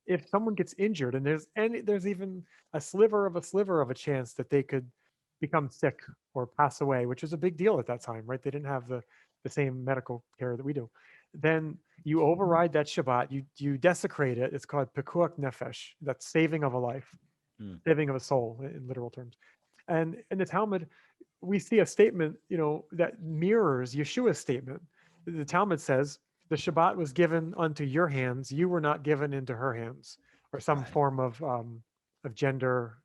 B: If someone gets injured, and there's even a sliver of a chance that they could become sick or pass away, which was a big deal at that time, right? They didn't have the same medical care that we do. Then you override that Shabbat, you desecrate it. It's called pekuach nefesh. That's saving of a life,
A: Mm.
B: saving of a soul in literal terms. And in the Talmud, we see a statement, that mirrors Yeshua's statement. The Talmud says, "The Shabbat was given unto your hands; you were not given into her hands," or some
A: Right.
B: form of gender,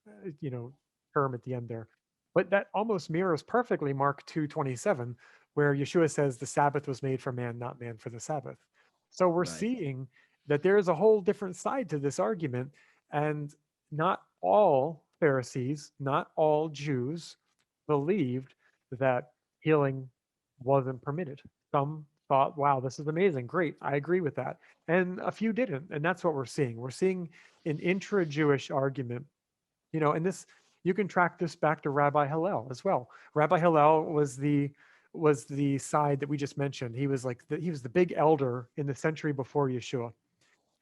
B: term at the end there. But that almost mirrors perfectly Mark 2:27, where Yeshua says, "The Sabbath was made for man, not man for the Sabbath." So we're
A: Right.
B: seeing that there is a whole different side to this argument, and not all Pharisees, not all Jews believed that healing wasn't permitted. Some thought, wow, this is amazing. Great. I agree with that. And a few didn't. And that's what we're seeing. We're seeing an intra Jewish argument, and this, you can track this back to Rabbi Hillel as well. Rabbi Hillel was the side that we just mentioned. He was he was the big elder in the century before Yeshua,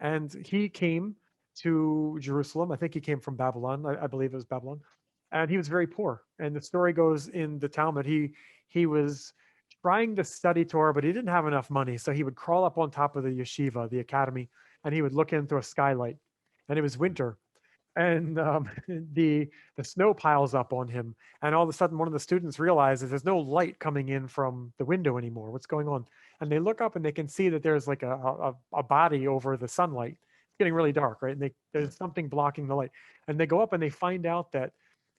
B: and he came to Jerusalem. I think he came from Babylon. I believe it was Babylon, and he was very poor. And the story goes in the Talmud, he was trying to study Torah, but he didn't have enough money, so he would crawl up on top of the yeshiva, the academy, and he would look in through a skylight. And it was winter, and the snow piles up on him, and all of a sudden one of the students realizes there's no light coming in from the window anymore. What's going on? And they look up and they can see that there's like a body over the sunlight. It's getting really dark, right? And
A: Mm.
B: there's something blocking the light, and they go up and they find out that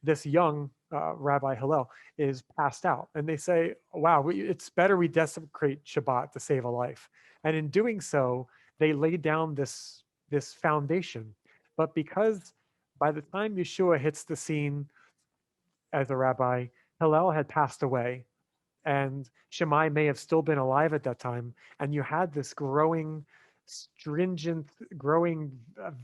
B: this young Rabbi Hillel is passed out, and they say, wow, it's better we desecrate Shabbat to save a life. And in doing so, they lay down this foundation. But because by the time Yeshua hits the scene as a rabbi, Hillel had passed away, and Shammai may have still been alive at that time. And you had this growing, stringent, growing,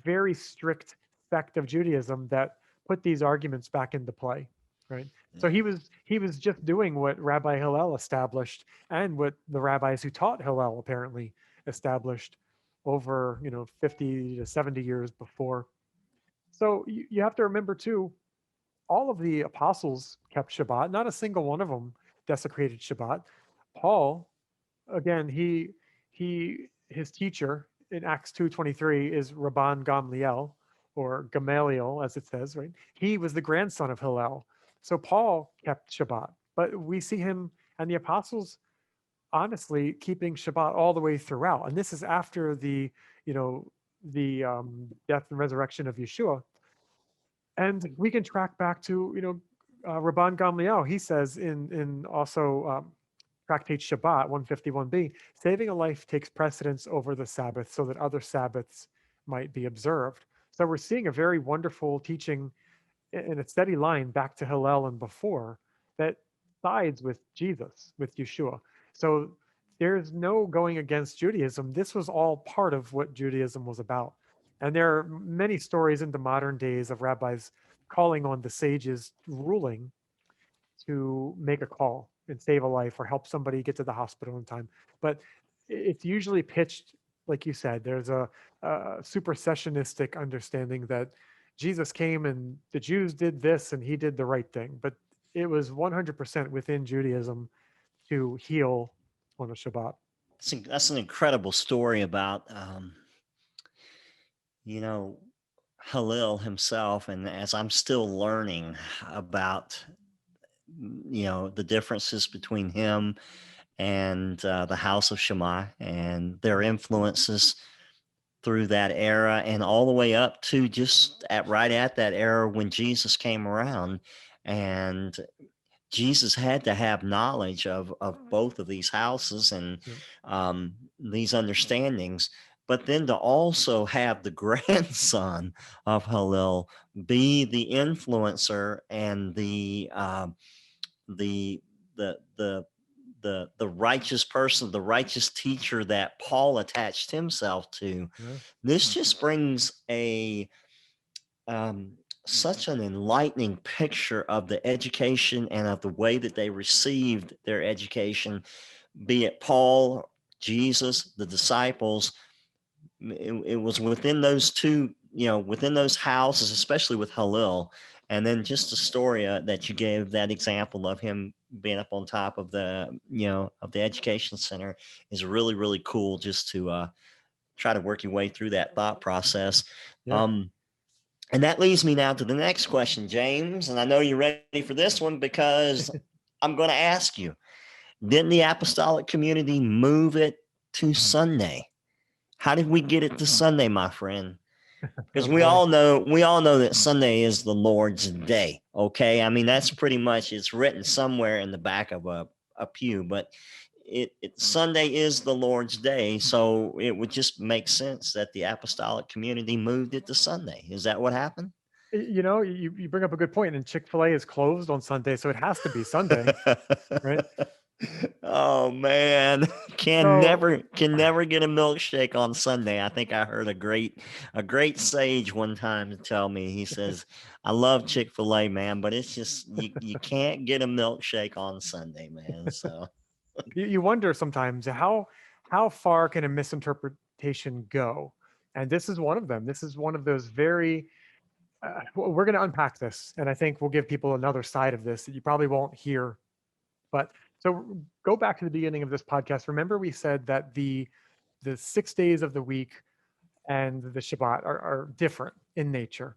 B: very strict sect of Judaism that put these arguments back into play, right? So
A: Yeah.
B: he was just doing what Rabbi Hillel established, and what the rabbis who taught Hillel apparently established over 50 to 70 years before. So you have to remember too, all of the apostles kept Shabbat. Not a single one of them desecrated Shabbat. Paul, again, his teacher in Acts 2:23 is Rabban Gamliel, or Gamaliel as it says, right? He was the grandson of Hillel. So Paul kept Shabbat, but we see him and the apostles honestly keeping Shabbat all the way throughout. And this is after you know, death and resurrection of Yeshua. And we can track back to, Rabban Gamliel. He says in also Tractate Shabbat 151b, saving a life takes precedence over the Sabbath so that other Sabbaths might be observed. So we're seeing a very wonderful teaching in a steady line back to Hillel and before that sides with Jesus, with Yeshua. So there's no going against Judaism. This was all part of what Judaism was about. And there are many stories into modern days of rabbis calling on the sages ruling to make a call and save a life or help somebody get to the hospital in time. But it's usually pitched, like you said, there's a supersessionistic understanding that Jesus came and the Jews did this and he did the right thing. But it was 100% within Judaism to heal on a Shabbat.
A: That's an incredible story about, you know, Hillel himself, and as I'm still learning about, the differences between him and the House of Shammai and their
B: Mhm.
A: influences through that era, and all the way up to just at right at that era when Jesus came around. And Jesus had to have knowledge of both of these houses and
B: Yep.
A: these understandings, but then to also have the grandson of Hillel be the influencer and the the the righteous person, the righteous teacher that Paul attached himself to.
B: Yeah.
A: This just brings a um, such an enlightening picture of the education and of the way that they received their education, be it Paul, Jesus, the disciples. It was within those two, within those houses, especially with Halil. And then just the story that you gave, that example of him being up on top of of the education center is really, really cool just to try to work your way through that thought process.
B: Yeah.
A: Um, and that leads me now to the next question, James. And I know you're ready for this one because I'm going to ask you, didn't the apostolic community move it to Sunday? How did we get it to Sunday, my friend? Because
B: Oh boy.
A: we all know that Sunday is the Lord's day. Okay, I mean that's pretty much it's written somewhere in the back of a pew, but Sunday is the Lord's day, so it would just make sense that the apostolic community moved it to Sunday. Is that what happened?
B: You bring up a good point, and Chick-fil-A is closed on Sunday, so it has to be Sunday, right?
A: Oh man,
B: So
A: can never get a milkshake on Sunday. I think I heard a great sage one time tell me. He says, "I love Chick-fil-A, man, but it's just you can't get a milkshake on Sunday, man." So
B: you wonder sometimes how far can a misinterpretation go? And this is one of them. This is one of those very we're going to unpack this, and I think we'll give people another side of this that you probably won't hear. But so go back to the beginning of this podcast. Remember, we said that the 6 days of the week and the Shabbat are different in nature.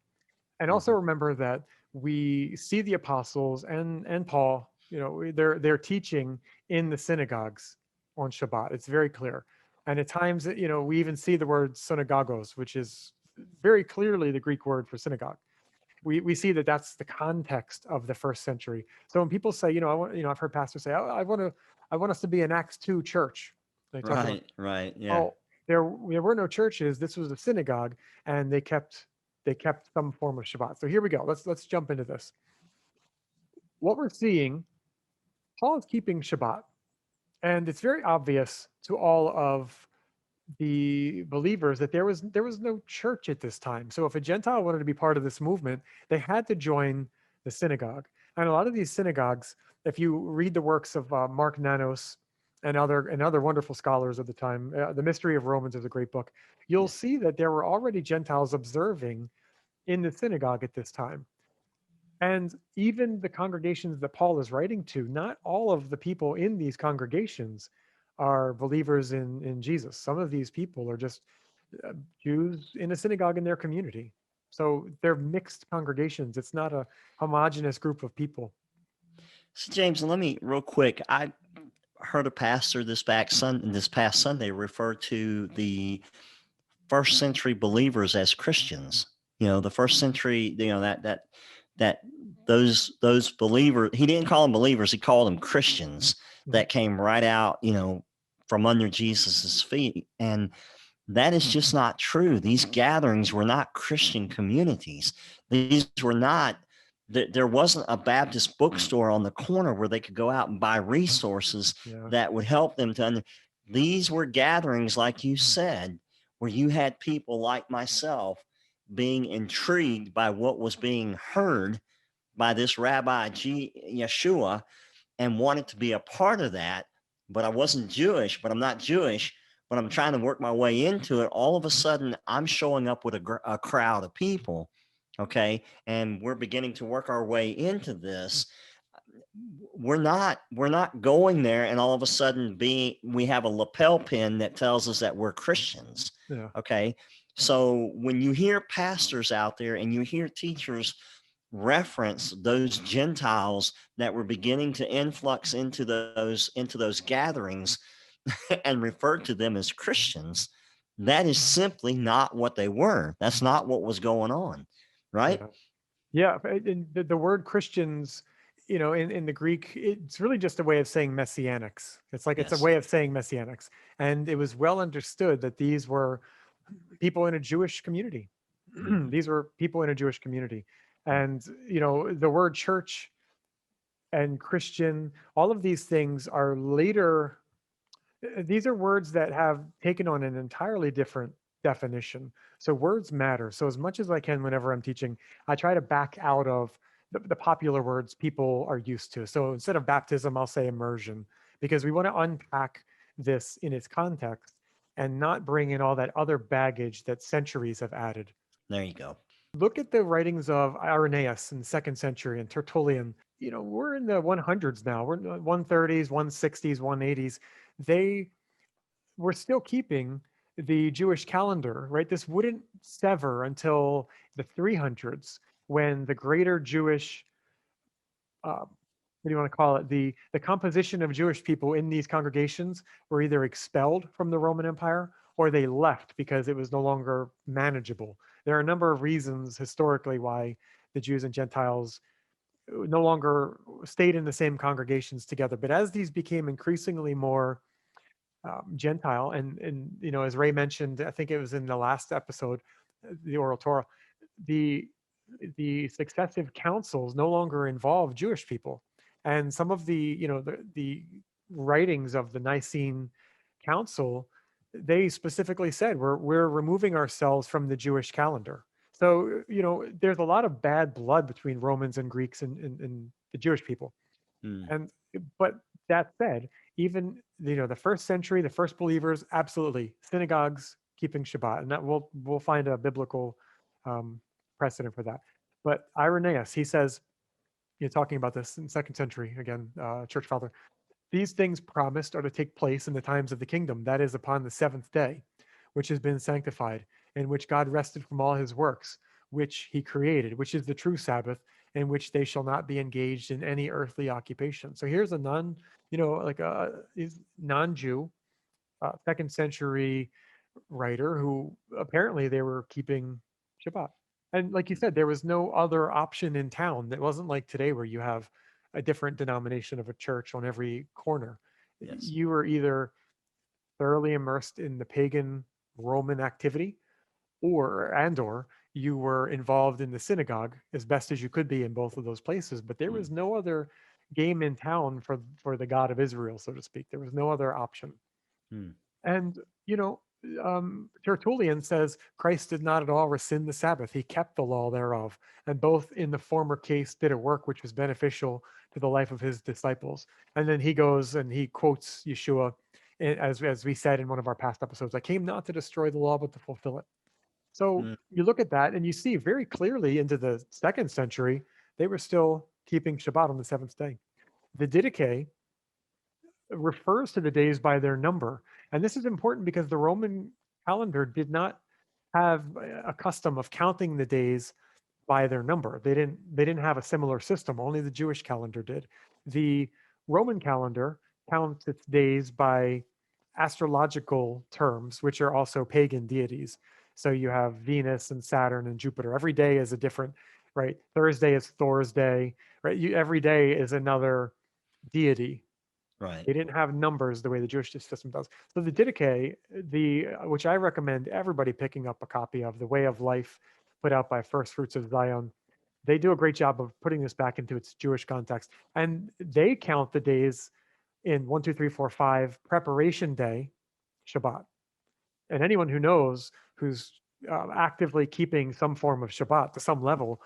B: And also
A: Mhm.
B: remember that we see the apostles and Paul, they're teaching in the synagogues on Shabbat. It's very clear. And at times, we even see the word synagogos, which is very clearly the Greek word for synagogue. We see that that's the context of the first century. So when people say, I've heard pastors say, I want us to be an Acts 2 church. They talk about,
A: Right, yeah.
B: oh, there were no churches. This was a synagogue, and they kept some form of Shabbat. So here we go. Let's jump into this. What we're seeing, Paul is keeping Shabbat, and it's very obvious to all of the believers that there was no church at this time. So if a Gentile wanted to be part of this movement, they had to join the synagogue. And a lot of these synagogues, if you read the works of Mark Nanos and other wonderful scholars of the time, the Mystery of Romans is a great book. You'll
A: Yeah.
B: see that there were already Gentiles observing in the synagogue at this time. And even the congregations that Paul is writing to, not all of the people in these congregations are believers in Jesus. Some of these people are just Jews in a synagogue in their community. So they're mixed congregations. It's not a homogenous group of people.
A: So James, let me real quick. I heard a pastor this past Sunday refer to the first century believers as Christians. The first century, that those believers, he didn't call them believers, he called them Christians
B: Mhm.
A: that came right out, from under Jesus's feet. And that is just not true. These gatherings were not Christian communities. These were not, there wasn't a Baptist bookstore on the corner where they could go out and buy resources
B: Yeah.
A: that would help them these were gatherings, like you said, where you had people like myself being intrigued by what was being heard by this Rabbi Yeshua and wanted to be a part of that. But I wasn't Jewish, but I'm not Jewish, but I'm trying to work my way into it. All of a sudden, I'm showing up with a crowd of people. Okay. And we're beginning to work our way into this. We're not going there and all of a sudden we have a lapel pin that tells us that we're Christians.
B: Yeah.
A: Okay. So when you hear pastors out there and you hear teachers reference those Gentiles that were beginning to influx into those gatherings and refer to them as Christians, that is simply not what they were. That's not what was going on, right?
B: Yeah. Yeah, and the word Christians, in the Greek, it's really just a way of saying messianics. It's like it's a
A: Yes.
B: way of saying messianics. And it was well understood that these were people in a Jewish community.
A: Mhm.
B: These were people in a Jewish community. And, the word church and Christian, all of these things are later, these are words that have taken on an entirely different definition. So words matter. So as much as I can, whenever I'm teaching, I try to back out of the popular words people are used to. So instead of baptism, I'll say immersion, because we want to unpack this in its context and not bring in all that other baggage that centuries have added.
A: There you go.
B: Look at the writings of Irenaeus in the second century and Tertullian. We're in the 100s now. We're in the 130s, 160s, 180s. They were still keeping the Jewish calendar, right? This wouldn't sever until the 300s, when the greater Jewish, what do you want to call it? The composition of Jewish people in these congregations were either expelled from the Roman Empire or they left because it was no longer manageable. There are a number of reasons historically why the Jews and Gentiles no longer stayed in the same congregations together. But as these became increasingly more Gentile, and as Ray mentioned, I think it was in the last episode, the Oral Torah, the the successive councils no longer involve Jewish people, and some of the writings of the Nicene Council, they specifically said we're removing ourselves from the Jewish calendar. So there's a lot of bad blood between Romans and Greeks and the Jewish people.
A: Mm.
B: And but that said, even the first century, the first believers, absolutely synagogues keeping Shabbat, and that we'll find a biblical um, precedent for that. But Irenaeus, he says, talking about this in second century again, church father. These things promised are to take place in the times of the kingdom, that is, upon the seventh day, which has been sanctified, in which God rested from all his works, which he created, which is the true Sabbath, in which they shall not be engaged in any earthly occupation. So here's a like a non-Jew, second century writer who apparently they were keeping Shabbat. And like you said, there was no other option in town. It wasn't like today where you have a different denomination of a church on every corner.
A: Yes.
B: You were either thoroughly immersed in the pagan Roman activity, or you were involved in the synagogue as best as you could be in both of those places. But there
A: Mm.
B: was no other game in town for the God of Israel, so to speak. There was no other option.
A: Mm.
B: And, Tertullian says Christ did not at all rescind the Sabbath. He kept the law thereof. And both in the former case did a work which was beneficial to the life of his disciples. And then he goes and he quotes Yeshua, as we said in one of our past episodes, I came not to destroy the law, but to fulfill it. So
A: Mm.
B: you look at that and you see very clearly into the second century, they were still keeping Shabbat on the seventh day. The Didache refers to the days by their number. And this is important because the Roman calendar did not have a custom of counting the days by their number. They didn't have a similar system. Only the Jewish calendar did. The Roman calendar counts its days by astrological terms, which are also pagan deities. So you have Venus and Saturn and Jupiter. Every day is a different, right? Thursday is Thor's day, right? Every day is another deity.
A: Right.
B: They didn't have numbers the way the Jewish system does. So the Didache, which I recommend everybody picking up a copy of, The Way of Life, put out by First Fruits of Zion, they do a great job of putting this back into its Jewish context. And they count the days in 1, 2, 3, 4, 5, preparation day, Shabbat. And anyone who knows, who's actively keeping some form of Shabbat to some level,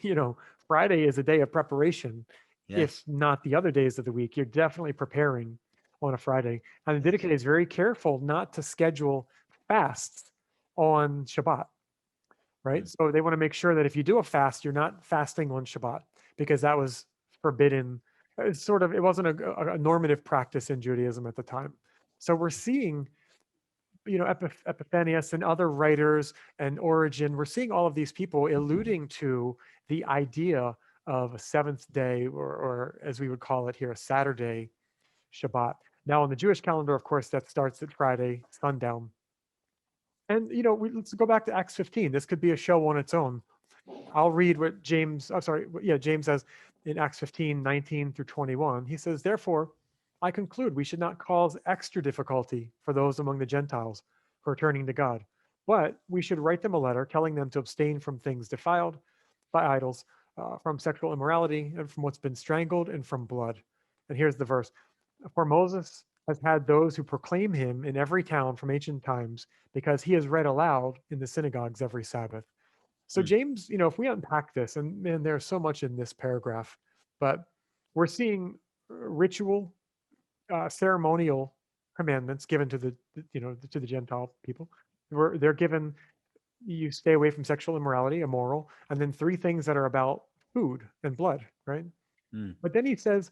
B: you know, Friday is a day of preparation. If
A: Yes.
B: not the other days of the week, you're definitely preparing on a Friday. And the
A: Yes.
B: Didache is very careful not to schedule fasts on Shabbat, right?
A: Mm.
B: So they want to make sure that if you do a fast, you're not fasting on Shabbat, because that was forbidden. It's sort of, it wasn't a normative practice in Judaism at the time. So we're seeing Epiphanius and other writers and Origen, we're seeing all of these people alluding to the idea of a seventh day, or as we would call it here, a Saturday Shabbat. Now, on the Jewish calendar, of course, that starts at Friday sundown. And let's go back to Acts 15. This could be a show on its own. I'll read what James, I'm sorry, yeah, James says in Acts 15:19 through 21. He says, "Therefore, I conclude we should not cause extra difficulty for those among the Gentiles who are turning to God, but we should write them a letter telling them to abstain from things defiled by idols, from sexual immorality, and from what's been strangled, and from blood." And here's the verse: "For Moses has had those who proclaim him in every town from ancient times, because he is read aloud in the synagogues every Sabbath." So
A: Mm,
B: James, if we unpack this, and man, there's so much in this paragraph, but we're seeing ritual, ceremonial commandments given to to the Gentile people. They're given, you stay away from sexual immorality, immoral, and then three things that are about food and blood, right?
A: mm,
B: But then he says,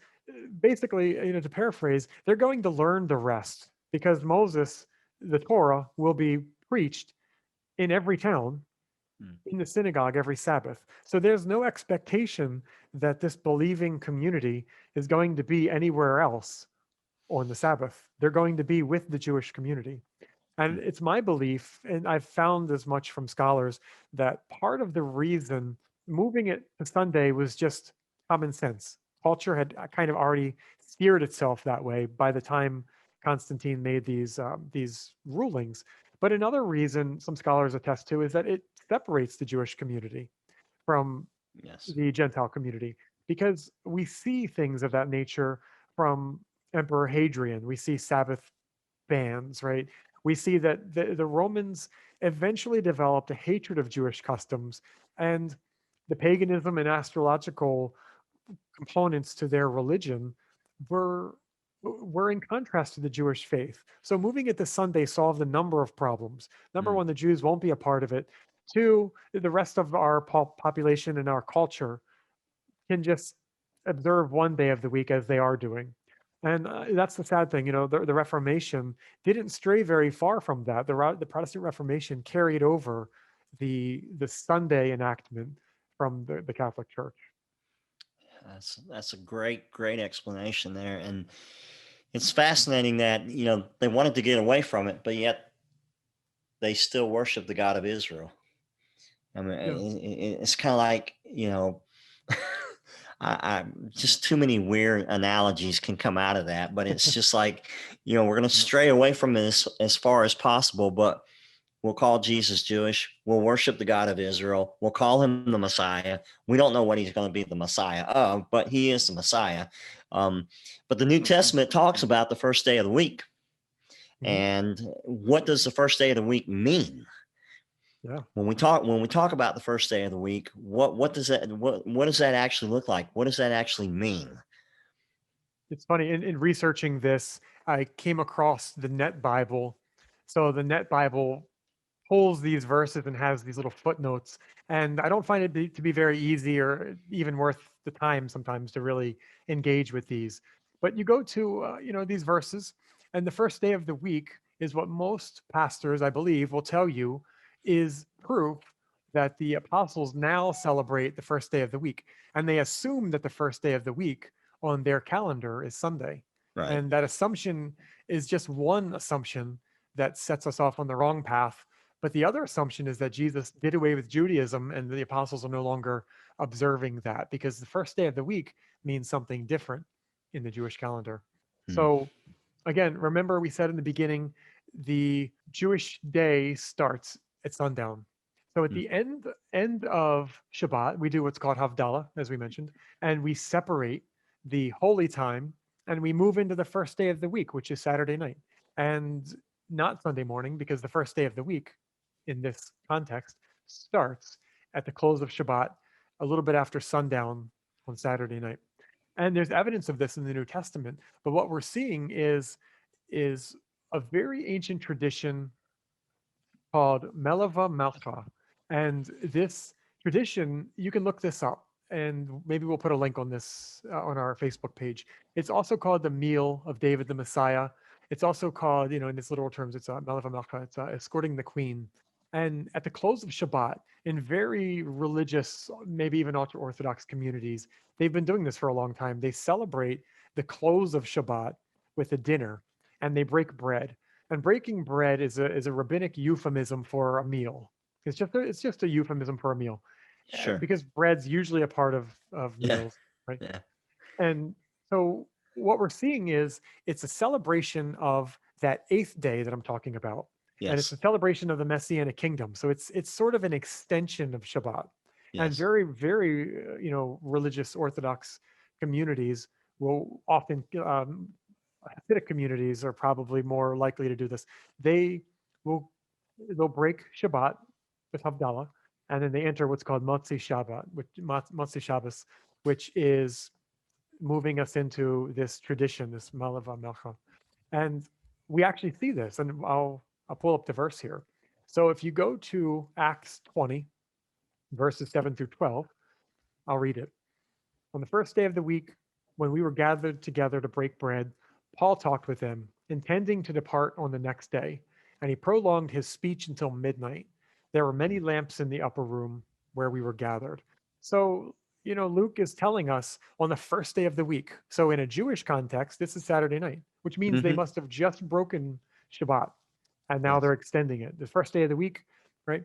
B: basically, to paraphrase, they're going to learn the rest because Moses, the Torah, will be preached in every town
A: mm,
B: in the synagogue every Sabbath. So there's no expectation that this believing community is going to be anywhere else on the Sabbath. They're going to be with the Jewish community. And
A: mm,
B: it's my belief, and I've found as much from scholars, that part of the reason moving it to Sunday was just common sense. Culture had kind of already steered itself that way by the time Constantine made these rulings. But another reason some scholars attest to is that it separates the Jewish community from
A: yes.
B: the Gentile community, because we see things of that nature from Emperor Hadrian. We see Sabbath bans, right? We see that the Romans eventually developed a hatred of Jewish customs, and the paganism and astrological components to their religion were were in contrast to the Jewish faith. So moving it to Sunday solved a number of problems. Number
A: Mm,
B: one, the Jews won't be a part of it. Two, the rest of our population and our culture can just observe one day of the week as they are doing. And that's the sad thing. The Reformation didn't stray very far from that. The Protestant Reformation carried over the Sunday enactment from the Catholic Church.
A: that's a great explanation there, and it's fascinating that they wanted to get away from it, but yet they still worship the God of Israel. I mean,
B: Yeah.
A: it's kind of like just too many weird analogies can come out of that, but it's just like we're going to stray away from this as far as possible, but we'll call Jesus Jewish. We'll worship the God of Israel. We'll call him the Messiah. We don't know what he's going to be the Messiah of, but he is the Messiah. Um, but the New Testament talks about the first day of the week,
B: Mhm.
A: and what does the first day of the week mean?
B: Yeah.
A: When we talk about the first day of the week, what does that actually look like? What does that actually mean?
B: It's funny, in researching this, I came across the Net Bible. So the Net Bible pulls these verses and has these little footnotes. And I don't find it to be very easy or even worth the time sometimes to really engage with these. But you go to these verses, and the first day of the week is what most pastors, I believe, will tell you is proof that the apostles now celebrate the first day of the week, and they assume that the first day of the week on their calendar is Sunday.
A: Right.
B: And that assumption is just one assumption that sets us off on the wrong path. But the other assumption is that Jesus did away with Judaism and the apostles are no longer observing that, because the first day of the week means something different in the Jewish calendar.
A: Hmm.
B: So, again, remember we said in the beginning, the Jewish day starts at sundown. So at
A: Hmm.
B: the end of Shabbat, we do what's called Havdalah, as we mentioned, and we separate the holy time and we move into the first day of the week, which is Saturday night, and not Sunday morning, because the first day of the week in this context starts at the close of Shabbat, a little bit after sundown on Saturday night. And there's evidence of this in the New Testament. But what we're seeing is a very ancient tradition called Melava Malcha. And this tradition, you can look this up, and maybe we'll put a link on this on our Facebook page. It's also called the Meal of David the Messiah. It's also called, in its literal terms, it's Melech HaMelech, it's escorting the queen. And at the close of Shabbat, in very religious, maybe even ultra Orthodox communities, they've been doing this for a long time. They celebrate the close of Shabbat with a dinner, and they break bread. And breaking bread is a rabbinic euphemism for a meal. It's just a euphemism for a meal,
A: Sure.
B: because bread's usually a part of
A: Yeah.
B: meals, right?
A: Yeah.
B: And so what we're seeing is it's a celebration of that eighth day that I'm talking about. And it's
A: Yes.
B: a celebration of the Messianic kingdom. So it's sort of an extension of Shabbat. And
A: Yes.
B: very, very, religious Orthodox communities will often, Hasidic communities are probably more likely to do this. They will they'll break Shabbat with Havdalah, and then they enter what's called Motzi Shabbat, Motzi Shabbos, which is moving us into this tradition, this Malava Melcha. And we actually see this, and I'll pull up the verse here. So if you go to Acts 20, verses 7 through 12, I'll read it. On the first day of the week, when we were gathered together to break bread, Paul talked with them, intending to depart on the next day, and he prolonged his speech until midnight. There were many lamps in the upper room where we were gathered. So, Luke is telling us on the first day of the week. So, in a Jewish context, this is Saturday night, which means they
A: Hmm.
B: must have just broken Shabbat, and now
A: Yes.
B: they're extending it. The first day of the week, right?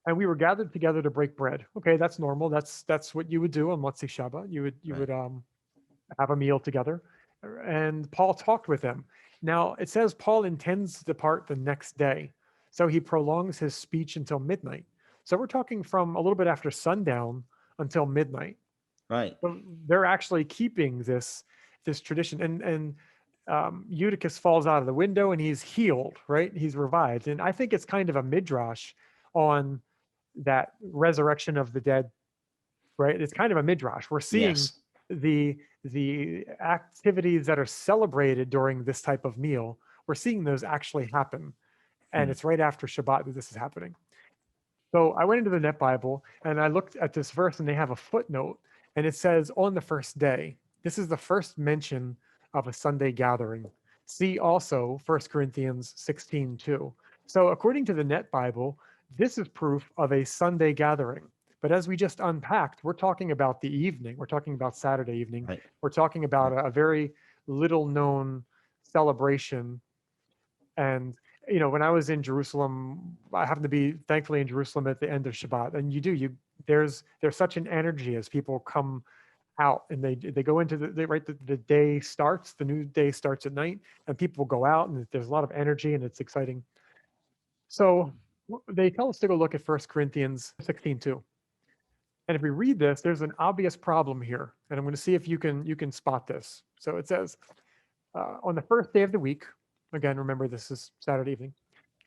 B: And we were gathered together to break bread. Okay, that's normal. That's what you would do on Motzei Shabbat. You would
A: Right.
B: have a meal together, and Paul talked with them. Now it says Paul intends to depart the next day, so he prolongs his speech until midnight. So we're talking from a little bit after sundown until midnight.
A: Right.
B: So they're actually keeping this tradition, and Eutychus falls out of the window and he's healed, right? He's revived, and I think it's kind of a midrash on that resurrection of the dead, right? It's kind of a midrash. We're seeing
A: Yes.
B: the activities that are celebrated during this type of meal. We're seeing those actually happen, and
A: Hmm.
B: it's right after Shabbat that this is happening. So I went into the Net Bible and I looked at this verse, and they have a footnote, and it says on the first day. This is the first mention of a Sunday gathering. See also 1 Corinthians 16:2. So according to the Net Bible, this is proof of a Sunday gathering. But as we just unpacked, we're talking about the evening. We're talking about Saturday evening.
A: Right.
B: We're talking about
A: Right.
B: a very little known celebration. And when I was in Jerusalem, I happened to be thankfully in Jerusalem at the end of Shabbat, and there's such an energy as people come out, and they go into the day starts, the new day starts at night, and people go out, and there's a lot of energy, and it's exciting. So they tell us to go look at 1 Corinthians 16:2. And if we read this, there's an obvious problem here, and I'm going to see if you can spot this. So it says, on the first day of the week, again, remember this is Saturday evening,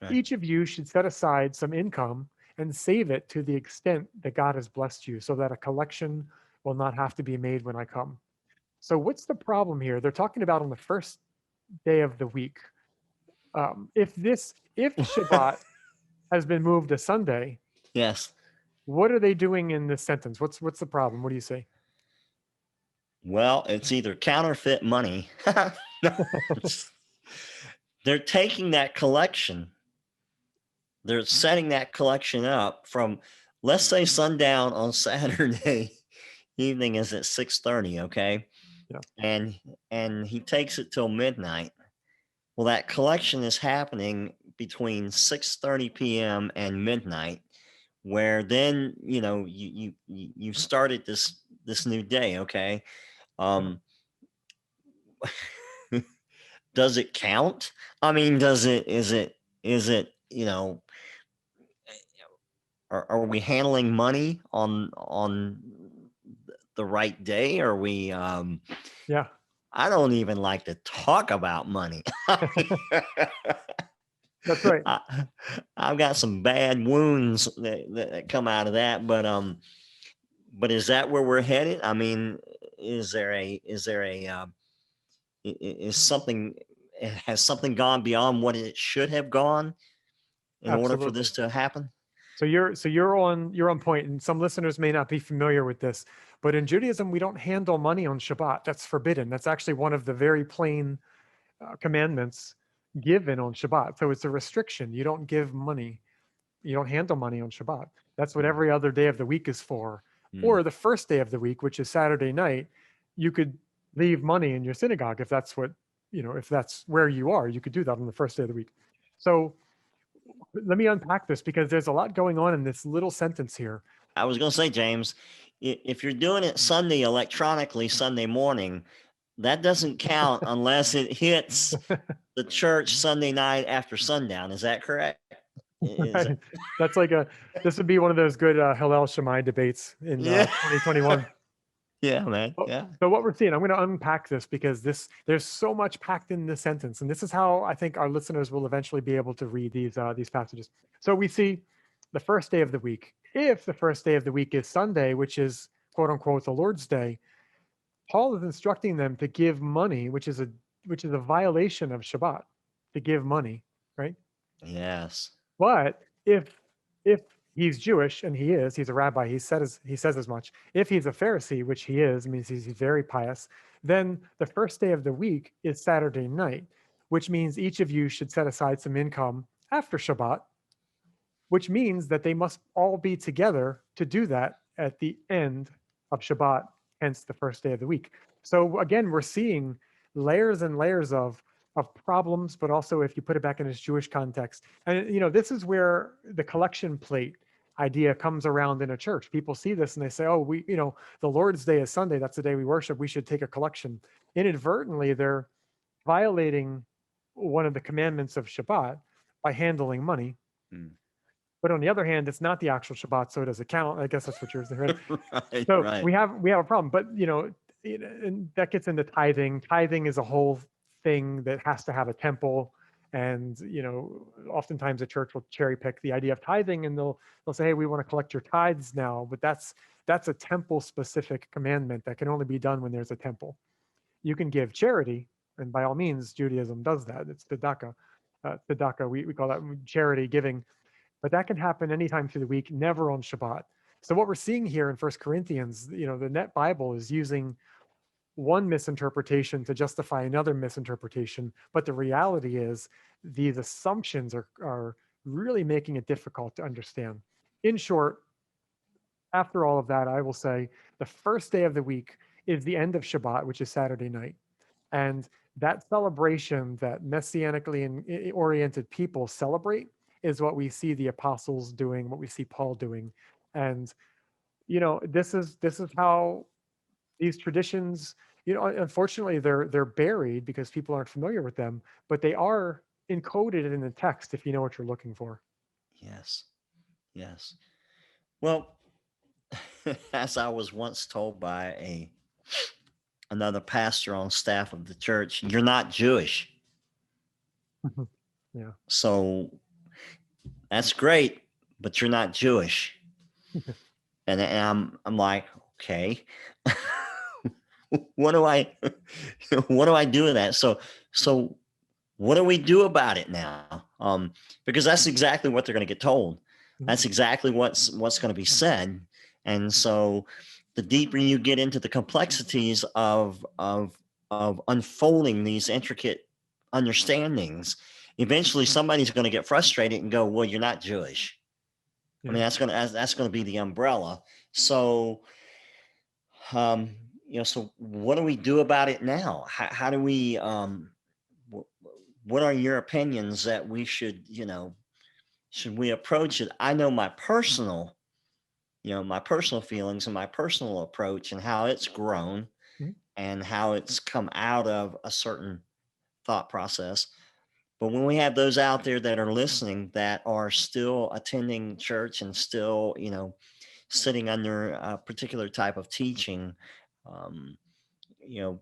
A: Right.
B: each of you should set aside some income and save it to the extent that God has blessed you, so that a collection will not have to be made when I come. So what's the problem here? They're talking about on the first day of the week. If Shabbat has been moved to Sunday,
A: Yes.
B: what are they doing in this sentence? What's the problem? What do you say?
A: Well, it's either counterfeit money. No, it's- they're taking that collection. They're setting that collection up from, let's say, sundown on Saturday evening is at 6:30. Okay,
B: Yeah.
A: and he takes it till midnight. Well, that collection is happening between 6:30 p.m. and midnight, where then you started this new day. Okay,
B: Yeah.
A: um, does it count? I mean, does it? Is it? Are we handling money on the right day? Are we?
B: Yeah.
A: I don't even like to talk about money.
B: That's right.
A: I, I've got some bad wounds that come out of that, but is that where we're headed? I mean, is there a is something has something gone beyond what it should have gone in order for
B: Absolutely.
A: this to happen?
B: So you're on point, and some listeners may not be familiar with this, but in Judaism we don't handle money on Shabbat. That's forbidden. That's actually one of the very plain commandments given on Shabbat. So it's a restriction. You don't give money. You don't handle money on Shabbat. That's what
A: Mm,
B: every other day of the week is for.
A: mm.
B: Or the first day of the week, which is Saturday night, you could leave money in your synagogue if that's what, if that's where you are. You could do that on the first day of the week. So let me unpack this because there's a lot going on in this little sentence here.
A: I was going to say, James, if you're doing it Sunday electronically, Sunday morning, that doesn't count unless it hits the church Sunday night after sundown. Is that correct? Is that,
B: Right? That's like this would be one of those good Hillel Shammai debates in
A: yeah.
B: 2021.
A: Yeah, man.
B: Oh,
A: Yeah.
B: so what we're seeing, I'm going to unpack this because there's so much packed in this sentence, and this is how I think our listeners will eventually be able to read these passages. So we see the first day of the week. If the first day of the week is Sunday, which is quote unquote the Lord's Day, Paul is instructing them to give money, which is a violation of Shabbat, to give money, right?
A: Yes.
B: But if he's Jewish, and he is, he's a rabbi, he says as much. If he's a Pharisee, which he is, means he's very pious, then the first day of the week is Saturday night, which means each of you should set aside some income after Shabbat, which means that they must all be together to do that at the end of Shabbat, hence the first day of the week. So again, we're seeing layers and layers of problems, but also if you put it back in its Jewish context. And this is where the collection plate idea comes around in a church. People see this and they say, oh, the Lord's Day is Sunday, that's the day we worship, we should take a collection. Inadvertently, they're violating one of the commandments of Shabbat by handling money.
A: Mm.
B: But on the other hand, it's not the actual Shabbat, so it doesn't count. I guess that's what you're saying.
A: Right.
B: So
A: Right.
B: we have a problem. But and that gets into tithing. Tithing is a whole thing that has to have a temple. And oftentimes a church will cherry pick the idea of tithing, and they'll say, hey, we want to collect your tithes now. But that's a temple specific commandment that can only be done when there's a temple. You can give charity, and by all means, Judaism does that. It's tzedakah. Tzedakah, we call that charity giving, but that can happen anytime through the week, never on Shabbat. So what we're seeing here in First Corinthians, the Net Bible is using one misinterpretation to justify another misinterpretation, but the reality is these assumptions are really making it difficult to understand. In short, after all of that, I will say the first day of the week is the end of Shabbat, which is Saturday night. And that celebration that messianically oriented people celebrate is what we see the apostles doing, what we see Paul doing. And this is how these traditions, unfortunately they're buried because people aren't familiar with them, but they are encoded in the text if you know what you're looking for.
A: Yes. Yes. Well, as I was once told by another pastor on staff of the church, you're not Jewish.
B: Yeah.
A: So that's great, but you're not Jewish. And I'm like, okay. what do I what do I do with that? So what do we do about it now? Because that's exactly what they're going to get told.
B: Mhm.
A: That's exactly what's going to be said. And so the deeper you get into the complexities of unfolding these intricate understandings, eventually somebody's going to get frustrated and go, well, you're not Jewish. I
B: Yeah.
A: mean, that's going to be the umbrella. So um, so what do we do about it now? How do we what are your opinions that we should we approach it? I know my personal feelings and my personal approach and how it's grown
B: Mhm.
A: and how it's come out of a certain thought process. But when we have those out there that are listening that are still attending church and still, sitting under a particular type of teaching, um, you know,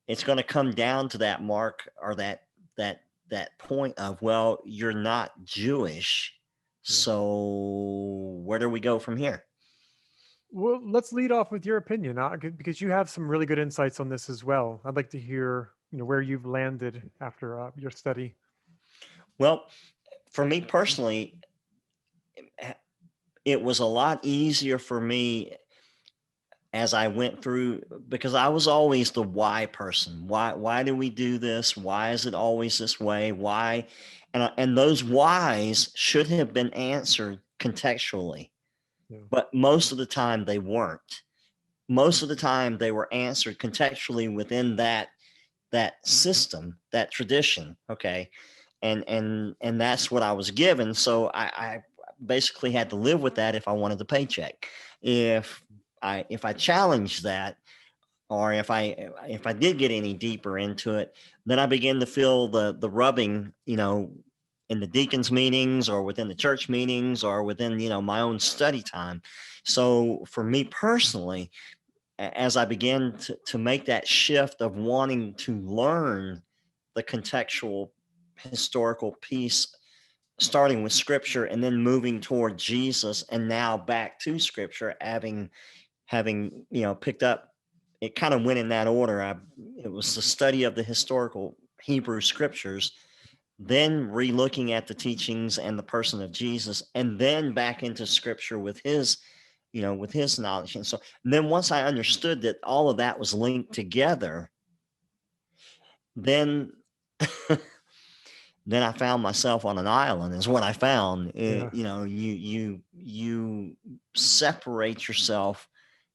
A: it's going to come down to that mark or that that point of, well, you're not Jewish,
B: Yeah.
A: so where do we go from here?
B: Well, let's lead off with your opinion, because you have some really good insights on this as well. I'd like to hear, where you've landed after your study.
A: Well, for me personally, it was a lot easier for me as I went through, because I was always the why person. Why do we do this? Why is it always this way? Why? And those whys should have been answered contextually,
B: Yeah.
A: but most of the time they weren't. Most of the time they were answered contextually within that system, that tradition. Okay. And that's what I was given. So I basically had to live with that if I wanted the paycheck. If if I challenged that, or if I did get any deeper into it, then I began to feel the rubbing, in the deacons meetings or within the church meetings or within, my own study time. So for me personally, as I began to make that shift of wanting to learn the contextual historical piece, starting with scripture and then moving toward Jesus and now back to scripture, having picked up, it kind of went in that order. It was the study of the historical Hebrew scriptures, then relooking at the teachings and the person of Jesus, and then back into scripture with his knowledge. And then once I understood that all of that was linked together, then then I found myself on an island. Is what I found.
B: Yeah.
A: You separate yourself.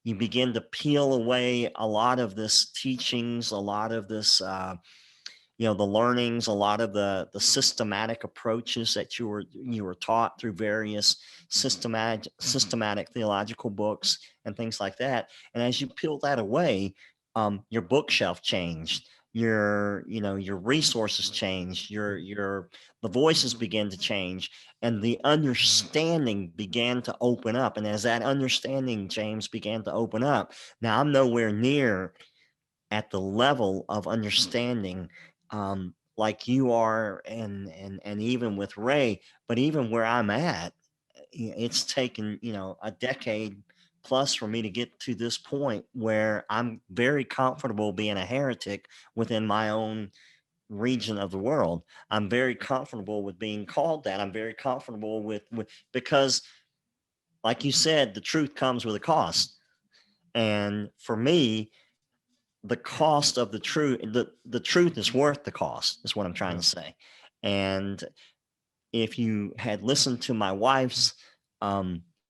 A: You begin to peel away a lot of this teachings, a lot of this, the learnings, a lot of the systematic approaches that you were taught through various systematic theological books and things like that. And as you peel that away, your bookshelf changed, your resources changed, your the voices began to change, and the understanding began to open up. And as that understanding, James, began to open up, now I'm nowhere near at the level of understanding, like you are, and even with Ray. But even where I'm at, it's taken a decade plus for me to get to this point where I'm very comfortable being a heretic within my own region of the world. I'm very comfortable with being called that. I'm very comfortable with because, like you said, the truth comes with a cost. And for me, the cost of the truth is worth the cost, is what I'm trying
B: Yeah.
A: to say. And if you had listened to my wife's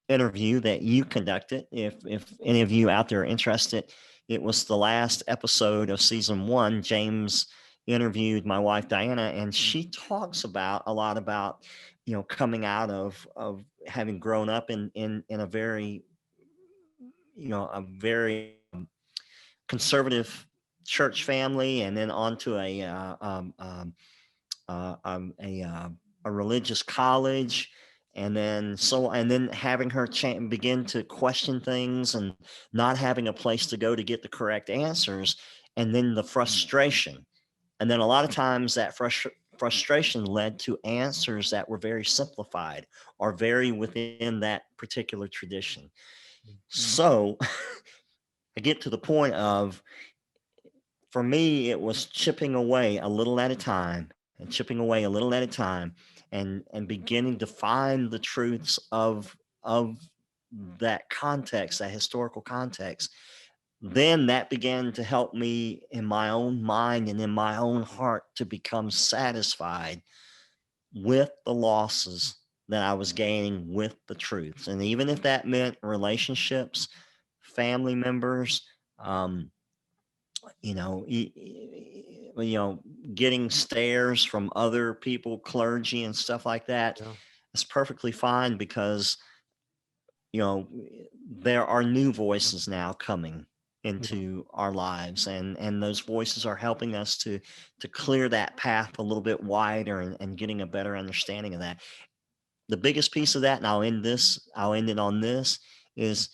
A: interview that you conducted, if any of you out there are interested, it was the last episode of season one. James interviewed my wife Diana, and she talks about a lot about coming out of having grown up in a very a very conservative church family, and then onto a religious college, and then having her begin to question things and not having a place to go to get the correct answers, and then the frustration, and then a lot of times that frustration led to answers that were very simplified or very within that particular tradition. So I get to the point of, for me, it was chipping away a little at a time, and chipping away a little at a time, and beginning to find the truths of that context, that historical context. Then that began to help me in my own mind and in my own heart to become satisfied with the losses that I was gaining with the truths. And even if that meant relationships, family members, um, you know, getting stares from other people, clergy and stuff like that,
B: Yeah.
A: is perfectly fine, because you know there are new voices now coming
B: Yeah.
A: into our lives, and those voices are helping us to clear that path a little bit wider, and getting a better understanding of that. The biggest piece of that, and I'll end it on this, is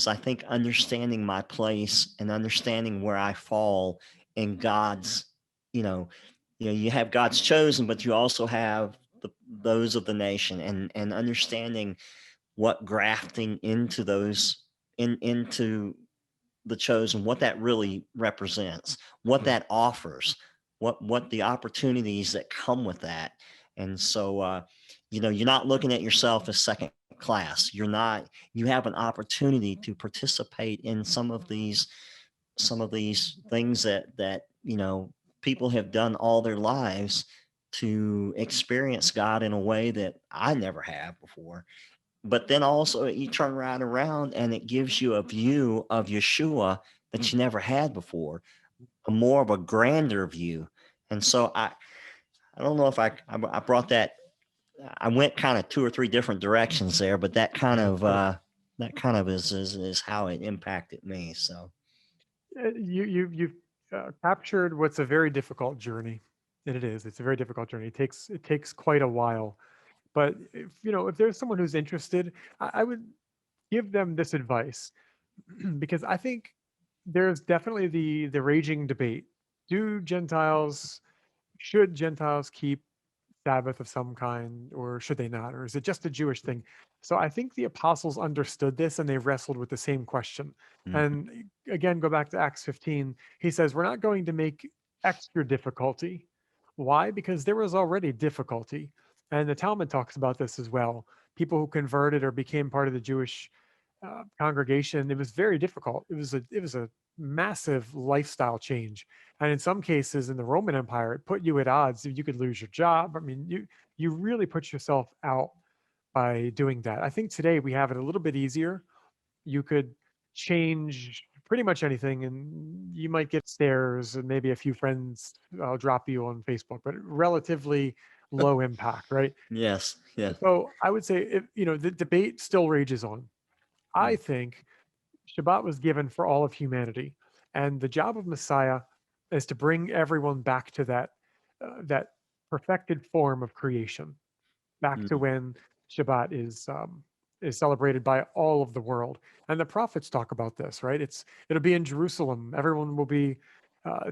A: I think understanding my place and understanding where I fall in God's, you know, you have God's chosen, but you also have those of the nation, and understanding what grafting into those into the chosen, what that really represents, what
B: Yeah.
A: that offers, what the opportunities that come with that. And so, you're not looking at yourself as second class. You're not, you have an opportunity to participate in some of these things that people have done all their lives to experience God in a way that I never have before. But then also you turn right around and it gives you a view of Yeshua that you never had before, a more of a grander view. And so I don't know if I brought that. I went kind of two or three different directions there, but that kind
B: Yeah,
A: of
B: got it.
A: is how it impacted me. So
B: You've captured what's a very difficult journey, and it is. It's a very difficult journey. It takes quite a while. But if there's someone who's interested, I would give them this advice because I think there's definitely the raging debate. Do Gentiles should Gentiles keep Sabbath of some kind, or should they not? Or is it just a Jewish thing? So I think the apostles understood this and they wrestled with the same question.
A: mhm,
B: And again, go back to Acts 15. He says, we're not going to make extra difficulty. Why? Because there was already difficulty. And the Talmud talks about this as well. People who converted or became part of the Jewish congregation, it was very difficult. It was a massive lifestyle change, and in some cases in the Roman Empire, it put you at odds. You could lose your job. I mean, you really put yourself out by doing that. I think today we have it a little bit easier. You could change pretty much anything, and you might get stares and maybe a few friends drop you on Facebook, but relatively low impact, right?
A: yes, yes,
B: So I would say if the debate still rages on. I
A: mm,
B: think Shabbat was given for all of humanity, and the job of Messiah is to bring everyone back to that perfected form of creation, back to
A: mm,
B: when Shabbat is celebrated by all of the world. And the prophets talk about this, right? It'll be in Jerusalem. Everyone will be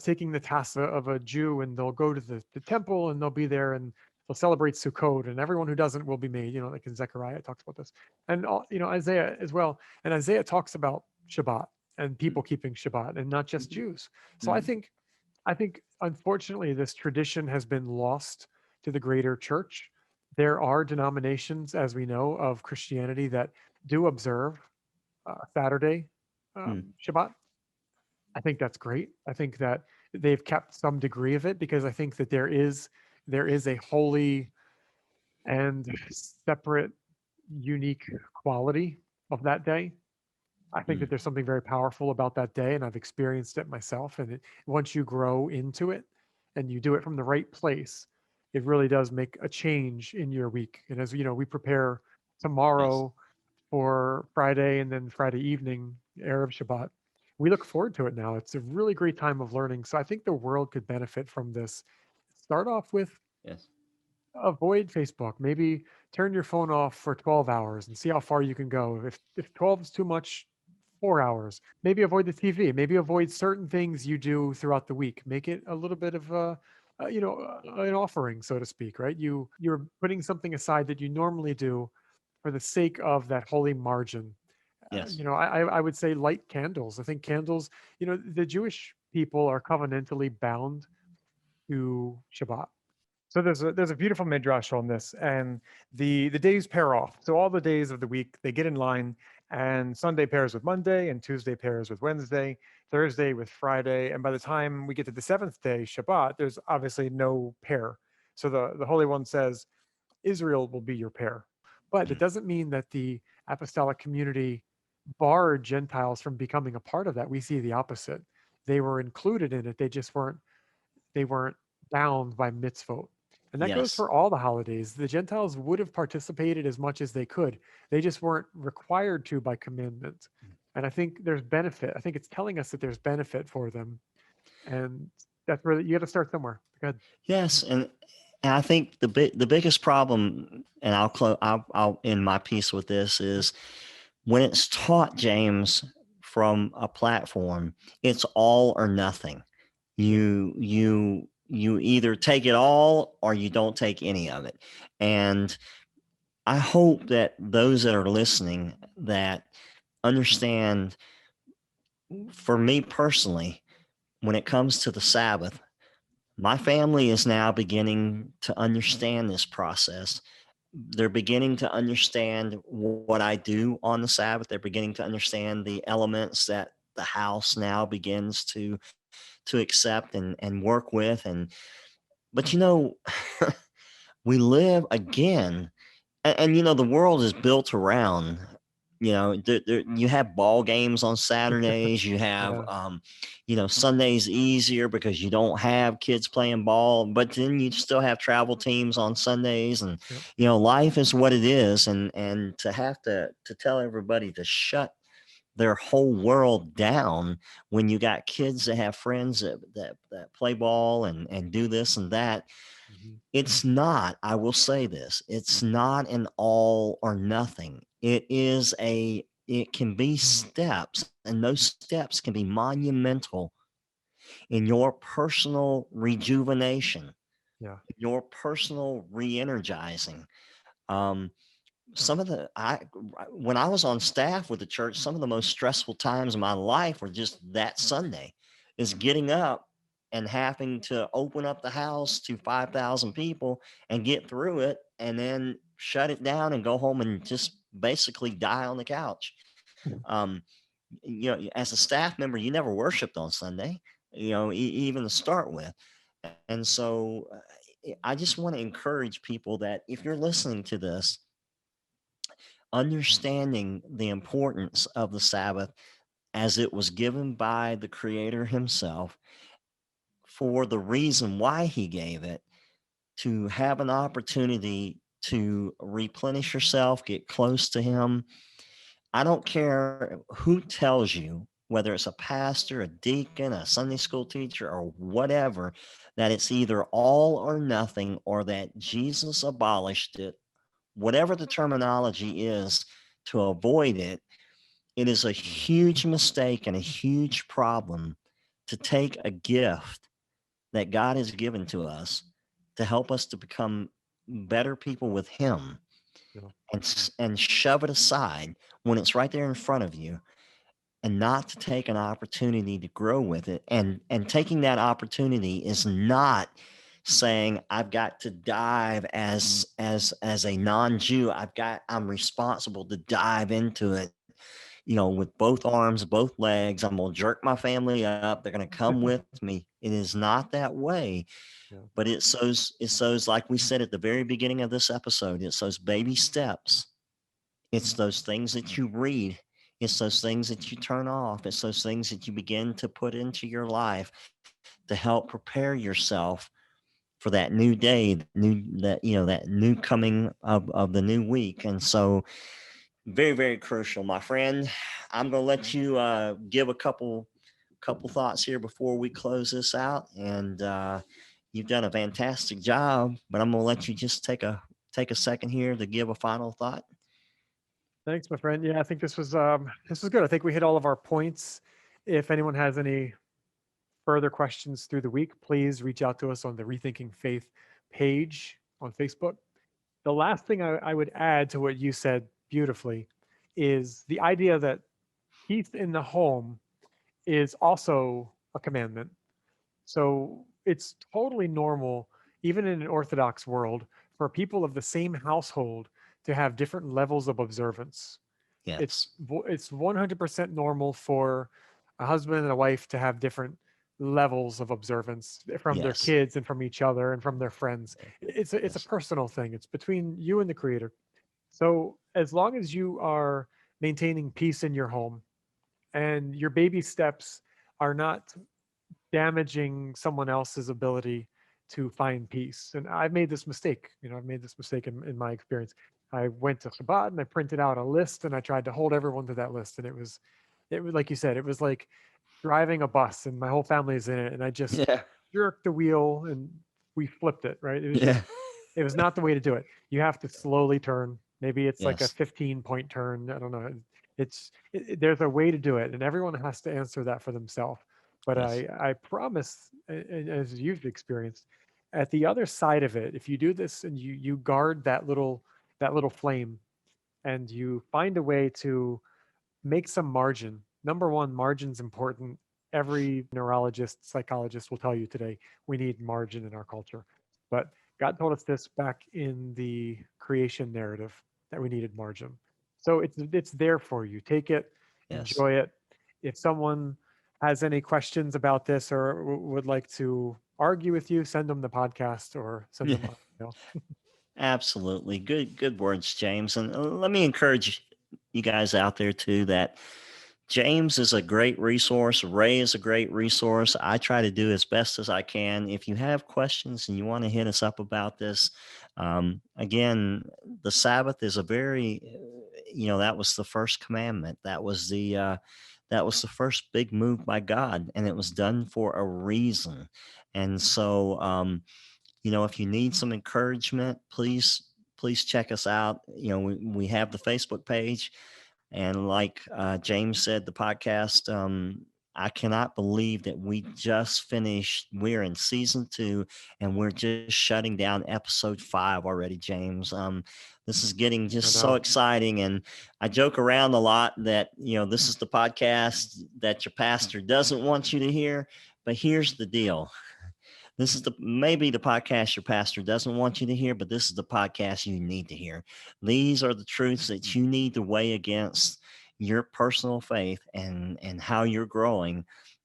B: taking the tassa of a Jew, and they'll go to the temple, and they'll be there, and they'll celebrate Sukkot, and everyone who doesn't will be made. Like in Zechariah it talks about this, and Isaiah as well. And Isaiah talks about Shabbat and
A: mm,
B: people keeping Shabbat, and not just
A: mhm,
B: Jews. So I
A: mhm,
B: think I think unfortunately this tradition has been lost to the greater church. There are denominations, as we know, of Christianity that do observe Saturday
A: mm,
B: Shabbat. I think that's great. I think that they've kept some degree of it because I think that there is a holy and separate, unique quality of that day. I think that
A: mm,
B: there's something very powerful about that day, and I've experienced it myself. And once you grow into it and you do it from the right place, it really does make a change in your week. And as we prepare
A: yes,
B: tomorrow for Friday and then Friday evening, Erev Shabbat, we look forward to it now. It's a really great time of learning. So I think the world could benefit from this. Start off with
A: yes,
B: avoid Facebook. Maybe turn your phone off for 12 hours and see how far you can go. If 12 is too much, 4 hours. Maybe avoid the TV. Maybe avoid certain things you do throughout the week. Make it a little bit of an offering, so to speak, right? You're putting something aside that you normally do for the sake of that holy margin.
A: yes,
B: I would say light candles. I think candles. The Jewish people are covenantally bound to Shabbat. So there's a beautiful midrash on this, and the days pair off. So all the days of the week they get in line, and Sunday pairs with Monday, and Tuesday pairs with Wednesday, Thursday with Friday, and by the time we get to the seventh day, Shabbat, there's obviously no pair. So the Holy One says Israel will be your pair, but it
A: mm,
B: doesn't mean that the apostolic community barred Gentiles from becoming a part of that. We see the opposite. They were included in it. They weren't bound by mitzvot. And that goes
A: yes.
B: for all the holidays. The Gentiles would have participated as much as they could. They just weren't required to by commandment. And I think there's benefit. I think it's telling us that there's benefit for them. And that's where you got to start somewhere. Good.
A: Yes, and I think the biggest problem, and I'll end my piece with this, is when it's taught, James, from a platform, it's all or nothing. You either take it all or you don't take any of it. And I hope that those that are listening that understand, for me personally, when it comes to the Sabbath, my family is now beginning to understand this process. they're beginning to understand what I do on the Sabbath. They're beginning to understand the elements that the house now begins to accept and work with. And but we live again, and the world is built around, you have ball games on Saturdays. You have,
B: Yeah.
A: Sundays easier because you don't have kids playing ball, but then you still have travel teams on Sundays. And
B: Yep.
A: life is what it is. And to have to tell everybody to shut their whole world down when you got kids that have friends that play ball and do this and that.
B: Mhm.
A: It's not, I will say this, it's not an all or nothing. It can be steps, and those steps can be monumental in your personal rejuvenation,
B: Yeah.
A: your personal re-energizing. Um, some of the I When I was on staff with the church, some of the most stressful times of my life were just that Sunday, is getting up and having to open up the house to 5,000 people and get through it and then shut it down and go home and just basically die on the couch. um, as a staff member, you never worshiped on Sunday, even to start with. And so I just want to encourage people that if you're listening to this, understanding the importance of the Sabbath as it was given by the Creator Himself for the reason why He gave it, to have an opportunity to replenish yourself, get close to Him. I don't care who tells you, whether it's a pastor, a deacon, a Sunday school teacher, or whatever, that it's either all or nothing, or that Jesus abolished it, whatever the terminology is, to avoid it. It is a huge mistake and a huge problem to take a gift that God has given to us to help us to become better people with Him,
B: Yeah.
A: and shove it aside when it's right there in front of you, and not to take an opportunity to grow with it. And taking that opportunity is not saying I've got to dive as a non-Jew. I'm responsible to dive into it, with both arms, both legs. I'm going to jerk my family up. They're going to come with me. It is not that way.
B: Yeah.
A: But it's those, like we said at the very beginning of this episode, it's those baby steps. It's those things that you read. It's those things that you turn off. It's those things that you begin to put into your life to help prepare yourself for that new day, that new coming of the new week. And so, very, very crucial, my friend. I'm going to let you give a couple thoughts here before we close this out. And you've done a fantastic job, but I'm going to let you just take a second here to give a final thought.
B: Thanks, my friend. Yeah, I think this was good. I think we hit all of our points. If anyone has any further questions through the week, please reach out to us on the Rethinking Faith page on Facebook. The last thing I would add to what you said beautifully is the idea that peace in the home is also a commandment. So it's totally normal, even in an Orthodox world, for people of the same household to have different levels of observance.
A: Yes.
B: It's 100% normal for a husband and a wife to have different levels of observance from their
A: Yes.
B: kids and from each other and from their friends. It's a
A: Yes.
B: personal thing. It's between you and the creator. So as long as you are maintaining peace in your home and your baby steps are not damaging someone else's ability to find peace. And I've made this mistake. I've made this mistake in my experience. I went to Shabbat and I printed out a list and I tried to hold everyone to that list. And it was like you said, it was like driving a bus and my whole family is in it. And I just
A: Yeah.
B: jerked the wheel and we flipped it, right?
A: Yeah.
B: It was not the way to do it. You have to slowly turn. Maybe it's like a
A: Yes.
B: 15-point turn. I don't know. There's a way to do it, and everyone has to answer that for themselves. But
A: Yes.
B: I promise, as you've experienced, at the other side of it, if you do this and you guard that little flame, and you find a way to make some margin. Number one, margin's important. Every neurologist, psychologist will tell you today we need margin in our culture. But God told us this back in the creation narrative that we needed margin. So it's there for you. Take it,
A: Yes.
B: enjoy it. If someone has any questions about this or would like to argue with you, send them the podcast or send them
A: Yeah.
B: an email.
A: Absolutely. Good words, James. And let me encourage you guys out there too that James is a great resource. Ray is a great resource. I try to do as best as I can. If you have questions and you want to hit us up about this, again, the Sabbath is a very, that was the first commandment. That was the first big move by God, and it was done for a reason. And so, if you need some encouragement, please check us out. We have the Facebook page, and like James said, the podcast. I cannot believe that we just finished. We're in season 2, and we're just shutting down episode 5 already, James. This is getting
B: I
A: just so
B: know.
A: exciting, and I joke around a lot that this is the podcast that your pastor doesn't want you to hear. But here's the deal: this is maybe the podcast your pastor doesn't want you to hear, but this is the podcast you need to hear. These are the truths that you need to weigh against your personal faith and how you're growing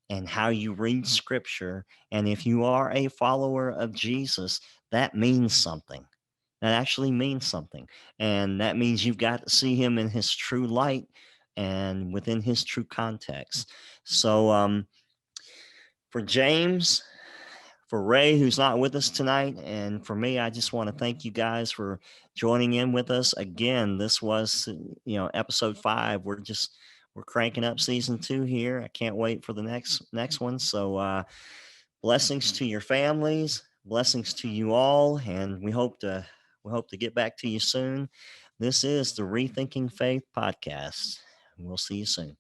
A: and how you read scripture. And if you are a follower of Jesus, that means something. That actually means something. And that means you've got to see him in his true light and within his true context. So for James, for Ray, who's not with us tonight, and for me, I just want to thank you guys for joining in with us again. This was, episode 5. We're cranking up season 2 here. I can't wait for the next one. So, blessings to your families, blessings to you all, and we hope to get back to you soon. This is the Rethinking Faith podcast. We'll see you soon.